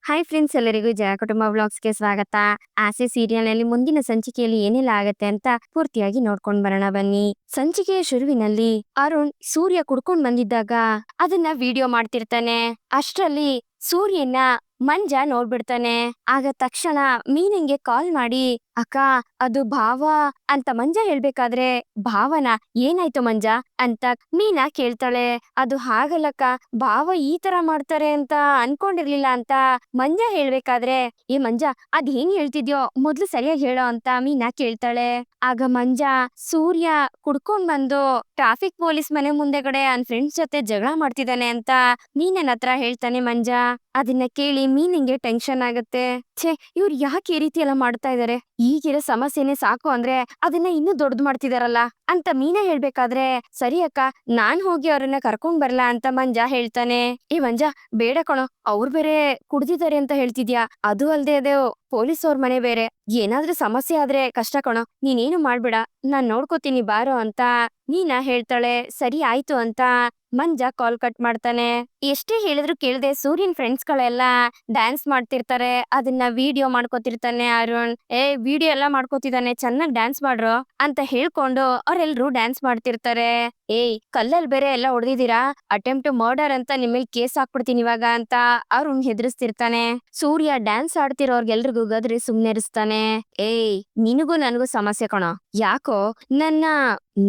Hi friends, ಎಲ್ಲರಿಗೂ ಜಯ ಕುಟುಂಬ ವ್ಲಾಗ್ಸ್ಗೆ ಸ್ವಾಗತ. ಆಸೆ ಸೀರಿಯಲ್ನಲ್ಲಿ ಮುಂದಿನ ಸಂಚಿಕೆಯಲ್ಲಿ ಏನೆಲ್ಲ ಆಗತ್ತೆ ಅಂತ ಪೂರ್ತಿಯಾಗಿ ನೋಡ್ಕೊಂಡ್ ಬರೋಣ ಬನ್ನಿ. ಸಂಚಿಕೆಯ ಶುರುವಿನಲ್ಲಿ ಅರುಣ್ ಸೂರ್ಯ ಕುಡ್ಕೊಂಡ್ ಬಂದಿದ್ದಾಗ ಅದನ್ನ ವಿಡಿಯೋ ಮಾಡ್ತಿರ್ತಾನೆ. ಅಷ್ಟ್ರಲ್ಲಿ ಸೂರ್ಯನ ಮಂಜ ನೋಡ್ಬಿಡ್ತಾನೆ. ಆಗ ತಕ್ಷಣ ಮೀನಂಗೆ ಕಾಲ್ ಮಾಡಿ, ಅಕ್ಕ ಅದು ಭಾವ ಅಂತ ಮಂಜ ಹೇಳ್ಬೇಕಾದ್ರೆ, ಭಾವನ ಏನಾಯ್ತು ಮಂಜ ಅಂತ ಮೀನಾ ಕೇಳ್ತಾಳೆ. ಅದು ಹಾಗಲ್ಲಕ್ಕ, ಭಾವ ಈ ತರ ಮಾಡ್ತಾರೆ ಅಂತ ಅನ್ಕೊಂಡಿರ್ಲಿಲ್ಲ ಅಂತ ಮಂಜ ಹೇಳ್ಬೇಕಾದ್ರೆ, ಏ ಮಂಜ ಅದ್ ಏನ್ ಹೇಳ್ತಿದ್ಯೋ ಮೊದ್ಲು ಸರಿಯಾಗಿ ಹೇಳೋ ಅಂತ ಮೀನಾ ಕೇಳ್ತಾಳೆ. ಆಗ ಮಂಜ ಸೂರ್ಯ ಕುಡ್ಕೊಂಡ್ ಬಂದು ಟ್ರಾಫಿಕ್ ಪೊಲೀಸ್ ಮನೆ ಮುಂದೆಗಡೆ ಅವ್ನ್ ಫ್ರೆಂಡ್ಸ್ ಜೊತೆ ಜಗಳ ಮಾಡ್ತಿದ್ದಾನೆ ಅಂತ ಮೀನನ್ ಹತ್ರ ಹೇಳ್ತಾನೆ ಮಂಜ. ಅದನ್ನ ಕೇಳಿ ಮೀನಿಂಗೆ ಟೆನ್ಷನ್ ಆಗತ್ತೆ. ಛೇ, ಇವ್ರು ಯಾಕೆ ಈ ರೀತಿ ಎಲ್ಲ ಮಾಡ್ತಾ ಇದಾರೆ? ಈಗಿರೋ ಸಮಸ್ಯೆನೆ ಸಾಕು ಅಂದ್ರೆ ಅದನ್ನ ಇನ್ನೂ ದೊಡ್ಡದು ಮಾಡ್ತಿದಾರಲ್ಲ ಅಂತ ಮೀನಾ ಹೇಳ್ಬೇಕಾದ್ರೆ, ಸರಿ ಅಕ್ಕ, ನಾನ್ ಹೋಗಿ ಅವ್ರನ್ನ ಕರ್ಕೊಂಡ್ ಬರ್ಲಾ ಅಂತ ಮಂಜ ಹೇಳ್ತಾನೆ. ಏ ಮಂಜ, ಬೇಡ ಕಣೋ, ಅವ್ರು ಬೇರೆ ಕುಡ್ದಿದ್ದಾರೆ ಅಂತ ಹೇಳ್ತಿದ್ಯಾ. ಅದು ಅಲ್ದೆ ಅದು ಪೊಲೀಸ್ ಅವ್ರ ಮನೆ ಬೇರೆ. ಏನಾದ್ರೂ ಸಮಸ್ಯೆ ಆದ್ರೆ ಕಷ್ಟ ಕಣೋ, ನೀನೇನು ಮಾಡ್ಬೇಡ, ನಾನ್ ನೋಡ್ಕೋತೀನಿ ಬಾರೋ ಅಂತ ಮೀನಾ ಹೇಳ್ತಾಳೆ. ಸರಿ ಆಯ್ತು ಅಂತ ಮಂಜ ಕಾಲ್ ಕಟ್ ಮಾಡ್ತಾನೆ. ಎಷ್ಟೇ ಹೇಳಿದ್ರು ಕೇಳ್ದೆ ಸೂರ್ಯನ್ ಫ್ರೆಂಡ್ಸ್ ಗಳೆಲ್ಲ ಡ್ಯಾನ್ಸ್ ಮಾಡ್ತಿರ್ತಾರೆ. ಅದನ್ನ ವಿಡಿಯೋ ಮಾಡ್ಕೋತಿರ್ತಾನೆ ಅರುಣ್. ವಿಡಿಯೋ ಎಲ್ಲ ಮಾಡ್ಕೋತಿದ್ದಾನೆ, ಚೆನ್ನಾಗ್ ಡ್ಯಾನ್ಸ್ ಮಾಡ್ರು ಅಂತ ಹೇಳ್ಕೊಂಡು ಅವ್ರೆಲ್ರು ಡ್ಯಾನ್ಸ್ ಮಾಡ್ತಿರ್ತಾರೆ. ಕಲ್ಲಲ್ಲಿ ಬೇರೆ ಎಲ್ಲ ಹೊಡೆದಿದ್ದೀರಾ, ಅಟೆಂಪ್ಟ್ ಮರ್ಡರ್ ಅಂತ ನಿಮ್ಮಲ್ಲಿ ಕೇಸ್ ಹಾಕ್ಬಿಡ್ತೀನಿ ಇವಾಗ ಅಂತ ಅರುಣ್ ಹೆದರ್ಸ್ತಿರ್ತಾನೆ. ಸೂರ್ಯ ಡ್ಯಾನ್ಸ್ ಆಡ್ತಿರೋರ್ಗೆಲ್ರಿಗೂ ಗದ್ರಿ ಸುಮ್ನೆರಿಸ್ತಾನೆ. ನಿನಗೂ ನನಗೂ ಸಮಸ್ಯೆ ಕಣೋ, ಯಾಕೋ ನನ್ನ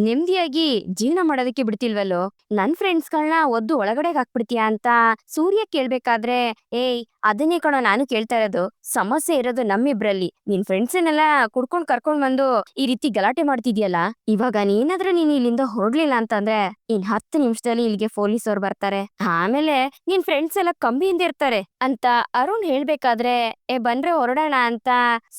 ನೆಮ್ಮದಿಯಾಗಿ ಜೀವನ ಮಾಡೋದಕ್ಕೆ ಬಿಡ್ತಿಲ್ವಲ್ಲೋ, ನನ್ ಫ್ರೆಂಡ್ಸ್ಗಳನ್ನ ಒದ್ದು ಒಳಗಡೆ ಹಾಕ್ಬಿಡ್ತೀಯಾ ಅಂತ ಸೂರ್ಯ ಕೇಳ್ಬೇಕಾದ್ರೆ, ಅದನ್ನೇ ಕಣೋ ನಾನು ಕೇಳ್ತಾ ಇರೋದು. ಸಮಸ್ಯೆ ಇರೋದು ನಮ್ಮಿಬ್ರಲ್ಲಿ. ನಿನ್ ಫ್ರೆಂಡ್ಸನ್ನೆಲ್ಲ ಕುಡ್ಕೊಂಡ್ ಕರ್ಕೊಂಡ್ ಬಂದು ಈ ರೀತಿ ಗಲಾಟೆ ಮಾಡ್ತಿದ್ಯಲ್ಲ, ಇವಾಗ ನೀನಾದ್ರೂ ನೀನ್ ಇಲ್ಲಿಂದ ಹೊರಡ್ಲಿಲ್ಲ ಅಂತಂದ್ರೆ ಇನ್ 10 ನಿಮಿಷದಲ್ಲಿ ಇಲ್ಲಿಗೆ ಪೊಲೀಸ್ ಅವ್ರು ಬರ್ತಾರೆ. ಆಮೇಲೆ ನಿನ್ ಫ್ರೆಂಡ್ಸ್ ಎಲ್ಲ ಕಂಬಿಯಿಂದ ಇರ್ತಾರೆ ಅಂತ ಅರುಣ್ ಹೇಳ್ಬೇಕಾದ್ರೆ, ಬಂದ್ರೆ ಹೊರಡೋಣ ಅಂತ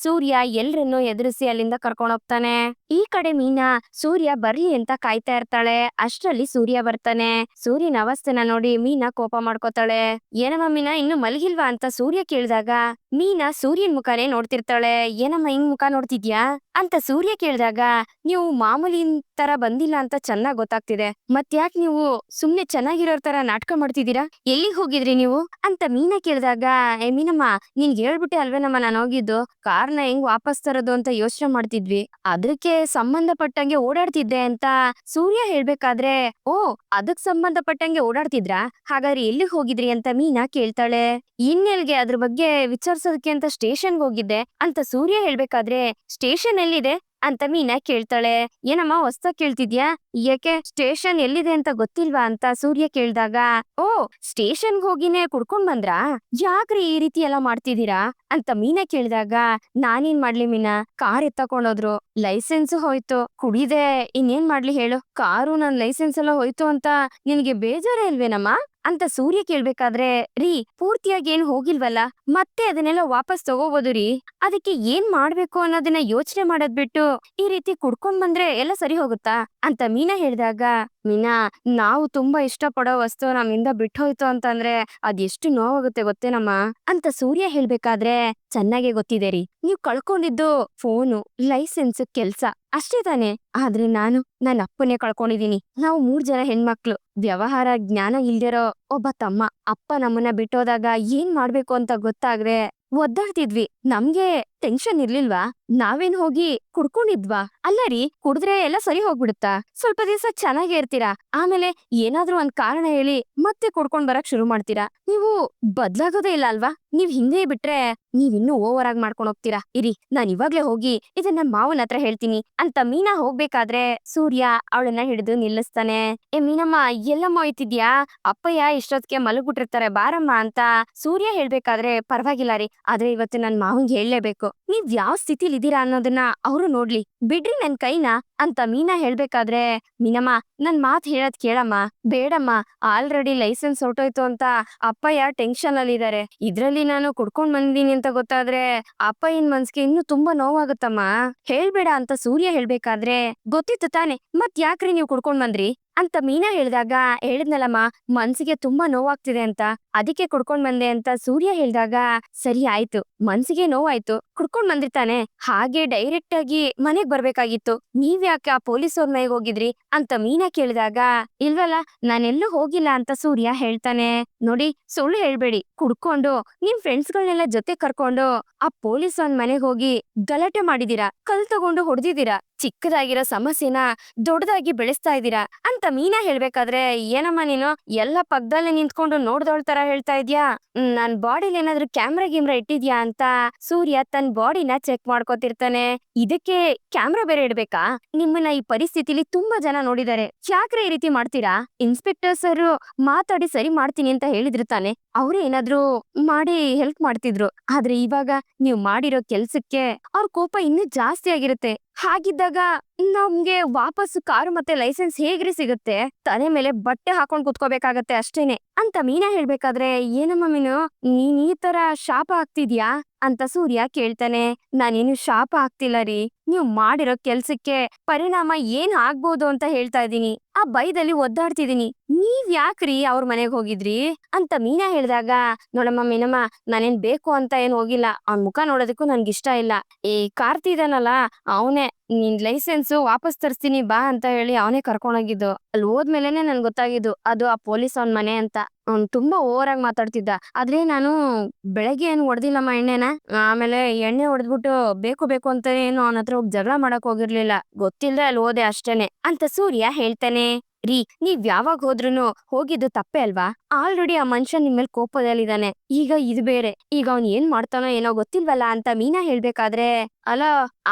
ಸೂರ್ಯ ಎಲ್ರನ್ನೂ ಎದುರಿಸಿ ಅಲ್ಲಿಂದ ಕರ್ಕೊಂಡ್ ಹೋಗ್ತಾನೆ. ಈ ಕಡೆ ಮೀನಾ ಸೂರ್ಯ ಬರ್ಲಿ ಅಂತ ಕಾಯ್ತಾ ಇರ್ತಾಳೆ. ಅಷ್ಟ್ರಲ್ಲಿ ಸೂರ್ಯ ಬರ್ತಾನೆ. ಸೂರ್ಯನ ಅವಸ್ಥೆನ ನೋಡಿ ಮೀನಾ ಕೋಪ ಮಾಡ್ಕೋತಾಳೆ. ಏನಮ್ಮ ಮೀನಾ, ಇನ್ನು ಮಲಗಿಲ್ವಾ ಅಂತ ಸೂರ್ಯ ಕೇಳಿದಾಗ ಮೀನಾ ಸೂರ್ಯನ್ ಮುಖಾನೇ ನೋಡ್ತಿರ್ತಾಳೆ. ಏನಮ್ಮ ಹಿಂಗ್ ಮುಖ ನೋಡ್ತಿದ್ಯಾ ಅಂತ ಸೂರ್ಯ ಕೇಳಿದಾಗ, ನೀವು ಮಾಮೂಲಿ ತರ ಬಂದಿಲ್ಲ ಅಂತ ಚೆನ್ನಾಗ್ ಗೊತ್ತಾಗ್ತಿದೆ, ಮತ್ತ್ಯಾಕ್ ನೀವು ಸುಮ್ನೆ ಚೆನ್ನಾಗಿರೋರ್ ತರ ನಾಟಕ ಮಾಡ್ತಿದ್ದೀರಾ? ಎಲ್ಲಿಗ್ ಹೋಗಿದ್ರಿ ನೀವು ಅಂತ ಮೀನಾ ಕೇಳಿದಾಗ, ಮೀನಮ್ಮ ನಿನ್ಗೆ ಹೇಳ್ಬಿಟ್ಟೆ ಅಲ್ವೇನಮ್ಮ ನಾನು ಹೋಗಿದ್ದು, ಕಾರ್ನ ಹೆಂಗ್ ವಾಪಸ್ ತರೋದು ಅಂತ ಯೋಚನೆ ಮಾಡ್ತಿದ್ವಿ, ಅದಕ್ಕೆ ಸಂಬಂಧಪಟ್ಟಂಗೆ ಓಡಾಡ್ತಿದ್ದೆ ಅಂತ ಸೂರ್ಯ ಹೇಳ್ಬೇಕಾದ್ರೆ, ಅದಕ್ ಸಂಬಂಧಪಟ್ಟಂಗೆ ಓಡಾಡ್ತಿದ್ರಾ, ಹಾಗಾದ್ರೆ ಎಲ್ಲಿಗ್ ಹೋಗಿದ್ರಿ ಅಂತ ಮೀನಾ ಕೇಳ್ತಾಳೆ. ಇನ್ನೆಲ್ಗೆ ಅದ್ರ ಬಗ್ಗೆ ವಿಚಾರಿಸೋದಕ್ಕೆ ಅಂತ ಸ್ಟೇಷನ್ಗೆ ಹೋಗಿದ್ದೆ ಅಂತ ಸೂರ್ಯ ಹೇಳ್ಬೇಕಾದ್ರೆ, ಸ್ಟೇಷನ್ ಎಲ್ಲಿದೆ ಅಂತ ಮೀನಾ ಕೇಳ್ತಾಳೆ. ಏನಮ್ಮ ಹೊಸ್ದಾಗ್ ಕೇಳ್ತಿದ್ಯಾ, ಯಾಕೆ ಸ್ಟೇಷನ್ ಎಲ್ಲಿದೆ ಅಂತ ಗೊತ್ತಿಲ್ವಾ ಅಂತ ಸೂರ್ಯ ಕೇಳ್ದಾಗ, ಸ್ಟೇಷನ್ಗೆ ಹೋಗಿನೇ ಕುಡ್ಕೊಂಡ್ ಬಂದ್ರಾ, ಯಾಕ್ರಿ ಈ ರೀತಿ ಎಲ್ಲ ಮಾಡ್ತಿದ್ದೀರಾ ಅಂತ ಮೀನಾ ಕೇಳಿದಾಗ, ನಾನೇನ್ ಮಾಡ್ಲಿ ಮೀನಾ, ಕಾರ್ ಎತ್ತಕೊಂಡೋದ್ರು, ಲೈಸೆನ್ಸ್ ಹೋಯ್ತು, ಕುಡಿದೆ ಇನ್ನೇನ್ ಮಾಡ್ಲಿ ಹೇಳು, ಕಾರು ನನ್ ಲೈಸೆನ್ಸ್ ಎಲ್ಲ ಹೋಯ್ತು ಅಂತ ನಿನ್ಗೆ ಬೇಜಾರೇ ಇಲ್ವೇನಮ್ಮ ಅಂತ ಸೂರ್ಯ ಕೇಳ್ಬೇಕಾದ್ರೆ, ರೀ ಪೂರ್ತಿಯಾಗಿ ಏನ್ ಹೋಗಿಲ್ವಲ್ಲ, ಮತ್ತೆ ಅದನ್ನೆಲ್ಲ ವಾಪಸ್ ತಗೋಬಹುದು ರೀ, ಅದಕ್ಕೆ ಏನ್ ಮಾಡ್ಬೇಕು ಅನ್ನೋದನ್ನ ಯೋಚನೆ ಮಾಡೋದ್ ಬಿಟ್ಟು ಈ ರೀತಿ ಕುಡ್ಕೊಂಡ್ ಬಂದ್ರೆ ಎಲ್ಲ ಸರಿ ಹೋಗುತ್ತಾ ಅಂತ ಮೀನಾ ಹೇಳಿದಾಗ, ಮೀನಾ, ನಾವು ತುಂಬಾ ಇಷ್ಟಪಡೋ ವಸ್ತು ನಮ್ಮಿಂದ ಬಿಟ್ಟೋಯ್ತು ಅಂತಂದ್ರೆ ಅದೆಷ್ಟು ನೋವಾಗುತ್ತೆ ಗೊತ್ತೇನಮ್ಮ ಅಂತ ಸೂರ್ಯ ಹೇಳ್ಬೇಕಾದ್ರೆ, ಚೆನ್ನಾಗೆ ಗೊತ್ತಿದೆ ರೀ, ನೀವ್ ಕಳ್ಕೊಂಡಿದ್ದು ಫೋನು, ಲೈಸೆನ್ಸ್, ಕೆಲ್ಸ ಅಷ್ಟೇ ತಾನೆ, ಆದ್ರೆ ನನ್ನ ಅಪ್ಪನೇ ಕಳ್ಕೊಂಡಿದೀನಿ. ನಾವು 3 ಜನ ಹೆಣ್ಮಕ್ಳು, ವ್ಯವಹಾರ ಜ್ಞಾನ ಇಲ್ದಿರೋ ಒಬ್ಬ ತಮ್ಮ. ಅಪ್ಪ ನಮ್ಮನ್ನ ಬಿಟ್ಟೋದಾಗ ಏನ್ ಮಾಡ್ಬೇಕು ಅಂತ ಗೊತ್ತಾಗ್ರೆ ಒದ್ದಾಡ್ತಿದ್ವಿ. ನಮ್ಗೆ ಟೆನ್ಷನ್ ಇರ್ಲಿಲ್ವಾ? ನಾವೇನ್ ಹೋಗಿ ಕುಡ್ಕೊಂಡಿದ್ವಾ? ಅಲ್ಲ ರೀ, ಕುಡಿದ್ರೆ ಎಲ್ಲ ಸರಿ ಹೋಗ್ಬಿಡುತ್ತಾ? ಸ್ವಲ್ಪ ದಿವಸ ಚೆನ್ನಾಗೇ ಇರ್ತೀರಾ, ಆಮೇಲೆ ಏನಾದ್ರೂ ಒಂದ್ ಕಾರಣ ಹೇಳಿ ಮತ್ತೆ ಕುಡ್ಕೊಂಡ್ ಬರಕ್ ಶುರು ಮಾಡ್ತೀರಾ. ನೀವು ಬದ್ಲಾಗೋದೇ ಇಲ್ಲ ಅಲ್ವಾ? ನೀವ್ ಹಿಂದೆ ಬಿಟ್ರೆ ನೀವಿನ್ನೂ ಓವರ್ ಆಗಿ ಮಾಡ್ಕೊಂಡ್ ಹೋಗ್ತೀರಾ. ಇರಿ, ನಾನ್ ಇವಾಗ್ಲೇ ಹೋಗಿ ಇದನ್ನ ಮಾವನ ಹತ್ರ ಹೇಳ್ತೀನಿ ಅಂತ ಮೀನಾ ಹೋಗ್ಬೇಕಾದ್ರೆ ಸೂರ್ಯ ಅವಳನ್ನ ಹಿಡಿದು ನಿಲ್ಲಿಸ್ತಾನೆ. ಮೀನಮ್ಮ, ಎಲ್ಲಮ್ಮ ಹೋಯ್ತಿದ್ಯಾ? ಅಪ್ಪಯ್ಯ ಇಷ್ಟೊತ್ತಿಗೆ ಮಲಗ್ಬಿಟ್ಟಿರ್ತಾರೆ, ಬಾರಮ್ಮ ಅಂತ ಸೂರ್ಯ ಹೇಳ್ಬೇಕಾದ್ರೆ, ಪರವಾಗಿಲ್ಲ ರೀ, ಆದ್ರೆ ಇವತ್ತು ನನ್ ಮಾವಂಗ್ ಹೇಳಲೇಬೇಕು, ನೀವ್ ಯಾವ ಸ್ಥಿತಿಲಿ ಇದೀರಾ ಅನ್ನೋದನ್ನ ಅವ್ರು ನೋಡ್ಲಿ, ಬಿಡ್ರಿ ನನ್ ಕೈನ ಅಂತ ಮೀನಾ ಹೇಳ್ಬೇಕಾದ್ರೆ, ಮೀನಮ್ಮ ನನ್ ಮಾತ್ ಹೇಳದ್ ಕೇಳಮ್ಮ, ಬೇಡಮ್ಮ, ಆಲ್ರೆಡಿ ಲೈಸೆನ್ಸ್ ಹೊರಟೋಯ್ತು ಅಂತ ಅಪ್ಪಯ್ಯ ಟೆನ್ಷನ್ ಅಲ್ಲಿ ಇದಾರೆ, ಇದ್ರಲ್ಲಿ ನಾನು ಕುಡ್ಕೊಂಡ್ ಬಂದಿದ್ದೀನಿ ಅಂತ ಗೊತ್ತಾದ್ರೆ ಅಪ್ಪಯ್ಯನ್ ಮನ್ಸ್ಗೆ ಇನ್ನೂ ತುಂಬಾ ನೋವಾಗುತ್ತಮ್ಮ, ಹೇಳ್ಬೇಡ ಅಂತ ಸೂರ್ಯ ಹೇಳ್ಬೇಕಾದ್ರೆ, ಗೊತ್ತಿತ್ತು ತಾನೆ, ಮತ್ ಯಾಕ್ರಿ ನೀವು ಕುಡ್ಕೊಂಡ್ ಬಂದ್ರಿ ಅಂತ ಮೀನಾ ಹೇಳಿದಾಗ, ಹೇಳಿದ್ನಲ್ಲಮ್ಮ ಮನ್ಸಿಗೆ ತುಂಬಾ ನೋವಾಗ್ತಿದೆ ಅಂತ, ಅದಕ್ಕೆ ಕುಡ್ಕೊಂಡ್ ಬಂದೆ ಅಂತ ಸೂರ್ಯ ಹೇಳಿದಾಗ, ಸರಿ ಆಯ್ತು, ಮನ್ಸಿಗೆ ನೋವಾಯ್ತು, ಕುಡ್ಕೊಂಡ್ ಬಂದಿರ್ತಾನೆ, ಹಾಗೆ ಡೈರೆಕ್ಟ್ ಆಗಿ ಮನೆಗ್ ಬರ್ಬೇಕಾಗಿತ್ತು, ನೀವ್ ಯಾಕೆ ಆ ಪೊಲೀಸವ್ರ ಮನೆಗೆ ಹೋಗಿದ್ರಿ ಅಂತ ಮೀನಾ ಕೇಳಿದಾಗ, ಇಲ್ವಲ್ಲ, ನಾನೆಲ್ಲೂ ಹೋಗಿಲ್ಲ ಅಂತ ಸೂರ್ಯ ಹೇಳ್ತಾನೆ. ನೋಡಿ, ಸುಳ್ಳು ಹೇಳ್ಬೇಡಿ, ಕುಡ್ಕೊಂಡು ನಿಮ್ ಫ್ರೆಂಡ್ಸ್ಗಳನ್ನೆಲ್ಲ ಜೊತೆ ಕರ್ಕೊಂಡು ಆ ಪೊಲೀಸ್ ಅವ್ನ್ ಮನೆಗ್ ಹೋಗಿ ಗಲಾಟೆ ಮಾಡಿದೀರಾ, ಕಲ್ ತಗೊಂಡು ಹೊಡೆದಿದ್ದೀರಾ, ಚಿಕ್ಕದಾಗಿರೋ ಸಮಸ್ಯೆನ ದೊಡ್ಡದಾಗಿ ಬೆಳೆಸ್ತಾ ಇದ್ದೀರಾ ಅಂತ ಮೀನಾ ಹೇಳ್ಬೇಕಾದ್ರೆ, ಏನಮ್ಮ ನೀನು ಎಲ್ಲ ಪಕ್ಕದಲ್ಲೇ ನಿಂತ್ಕೊಂಡು ನೋಡ್ದೋಳ್ ತರ ಹೇಳ್ತಾ ಇದ್ಯಾ, ನನ್ ಬಾಡಿಲಿ ಏನಾದ್ರೂ ಕ್ಯಾಮ್ರಾ ಗಿಮ್ರಾ ಇಟ್ಟಿದ್ಯಾ ಅಂತ ಸೂರ್ಯ ತನ್ ಬಾಡಿನ ಚೆಕ್ ಮಾಡ್ಕೋತಿರ್ತಾನೆ. ಇದಕ್ಕೆ ಕ್ಯಾಮ್ರಾ ಬೇರೆ ಇಡ್ಬೇಕಾ? ನಿಮ್ಮನ್ನ ಈ ಪರಿಸ್ಥಿತಿಲಿ ತುಂಬಾ ಜನ ನೋಡಿದ್ದಾರೆ, ಯಾಕ್ರೆ ಈ ರೀತಿ ಮಾಡ್ತೀರಾ? ಇನ್ಸ್ಪೆಕ್ಟರ್ ಸರ್ ಮಾತಾಡಿ ಸರಿ ಮಾಡ್ತೀನಿ ಅಂತ ಹೇಳಿದ್ರು ತಾನೆ, ಅವ್ರೇ ಏನಾದ್ರೂ ಮಾಡಿ ಹೆಲ್ಪ್ ಮಾಡ್ತಿದ್ರು. ಆದ್ರೆ ಇವಾಗ ನೀವ್ ಮಾಡಿರೋ ಕೆಲ್ಸಕ್ಕೆ ಅವ್ರ ಕೋಪ ಇನ್ನೂ ಜಾಸ್ತಿ ಆಗಿರುತ್ತೆ. ಹಾಗಿದ್ದಾಗ ನಮ್ಗೆ ವಾಪಸ್ ಕಾರು ಮತ್ತೆ ಲೈಸೆನ್ಸ್ ಹೇಗ್ರಿ ಸಿಗುತ್ತೆ? ತಲೆ ಮೇಲೆ ಬಟ್ಟೆ ಹಾಕೊಂಡ್ ಕುತ್ಕೋಬೇಕಾಗತ್ತೆ ಅಷ್ಟೇನೆ ಅಂತ ಮೀನಾ ಹೇಳ್ಬೇಕಾದ್ರೆ, ಏನಮ್ಮ ಮೀನು, ನೀನ್ ಈ ತರ ಶಾಪ ಹಾಕ್ತಿದ್ಯಾ ಅಂತ ಸೂರ್ಯ ಕೇಳ್ತಾನೆ. ನಾನೇನು ಶಾಪ ಹಾಕ್ತಿಲ್ಲ ರೀ, ನೀವ್ ಮಾಡಿರೋ ಕೆಲ್ಸಕ್ಕೆ ಪರಿಣಾಮ ಏನ್ ಆಗ್ಬೋದು ಅಂತ ಹೇಳ್ತಾ ಇದೀನಿ. ಆ ಭಯದಲ್ಲಿ ಒದ್ದಾಡ್ತಿದೀನಿ. ನೀವ್ ಯಾಕ್ರಿ ಅವ್ರ ಮನೆಗ್ ಹೋಗಿದ್ರಿ ಅಂತ ಮೀನಾ ಹೇಳಿದಾಗ, ನೋಡಮ್ಮ ಮೀನಮ್ಮ, ನಾನೇನ್ ಬೇಕು ಅಂತ ಏನ್ ಹೋಗಿಲ್ಲ, ಅವ್ನ್ ಮುಖ ನೋಡೋದಕ್ಕೂ ನನ್ಗಿಷ್ಟ ಇಲ್ಲ. ಈ ಕಾರ್ತಿ ಇದಾನಲ್ಲ, ಅವನೇ ನಿನ್ ಲೈಸೆನ್ಸ್ ವಾಪಸ್ ತರಿಸ್ತೀನಿ ಬಾ ಅಂತ ಹೇಳಿ ಅವನೇ ಕರ್ಕೊಂಡೋಗಿದ್ದು. ಅಲ್ಲಿ ಹೋದ್ಮೇಲೆನೆ ನನ್ಗೆ ಗೊತ್ತಾಗಿದ್ದು ಅದು ಆ ಪೊಲೀಸ್ ಅವ್ನ್ ಮನೆ ಅಂತ. ಅವ್ನ್ ತುಂಬಾ ಓವರ್ ಆಗಿ ಮಾತಾಡ್ತಿದ್ದ. ಆದ್ರೆ ನಾನು ಬೆಳಗ್ಗೆ ಏನು ಹೊಡೆದಿಲ್ಲಮ್ಮ ಎಣ್ಣೆನ. ಆಮೇಲೆ ಎಣ್ಣೆ ಹೊಡೆದ್ಬಿಟ್ಟು ಬೇಕು ಬೇಕು ಅಂತ ಏನು ಅವನ ಹತ್ರ ಹೋಗಿ ಜಗಳ ಮಾಡಕ್ ಹೋಗಿರ್ಲಿಲ್ಲ, ಗೊತ್ತಿಲ್ದೆ ಅಲ್ಲಿ ಹೋದೆ ಅಷ್ಟೇನೆ ಅಂತ ಸೂರ್ಯ ಹೇಳ್ತಾನೆ. ರೀ, ನೀವ್ ಯಾವಾಗ ಹೋದ್ರುನು ಹೋಗಿದ್ದು ತಪ್ಪೇ ಅಲ್ವಾ? ಆಲ್ರೆಡಿ ಆ ಮನುಷ್ಯ ನಿಮ್ ಮೇಲೆ ಕೋಪದಲ್ಲಿದ್ದಾನೆ, ಈಗ ಇದು ಬೇರೆ, ಈಗ ಅವ್ನ್ ಏನ್ ಮಾಡ್ತಾನೋ ಏನೋ ಗೊತ್ತಿಲ್ವಲ್ಲ ಅಂತ ಮೀನಾ ಹೇಳ್ಬೇಕಾದ್ರೆ, ಅಲ್ಲ,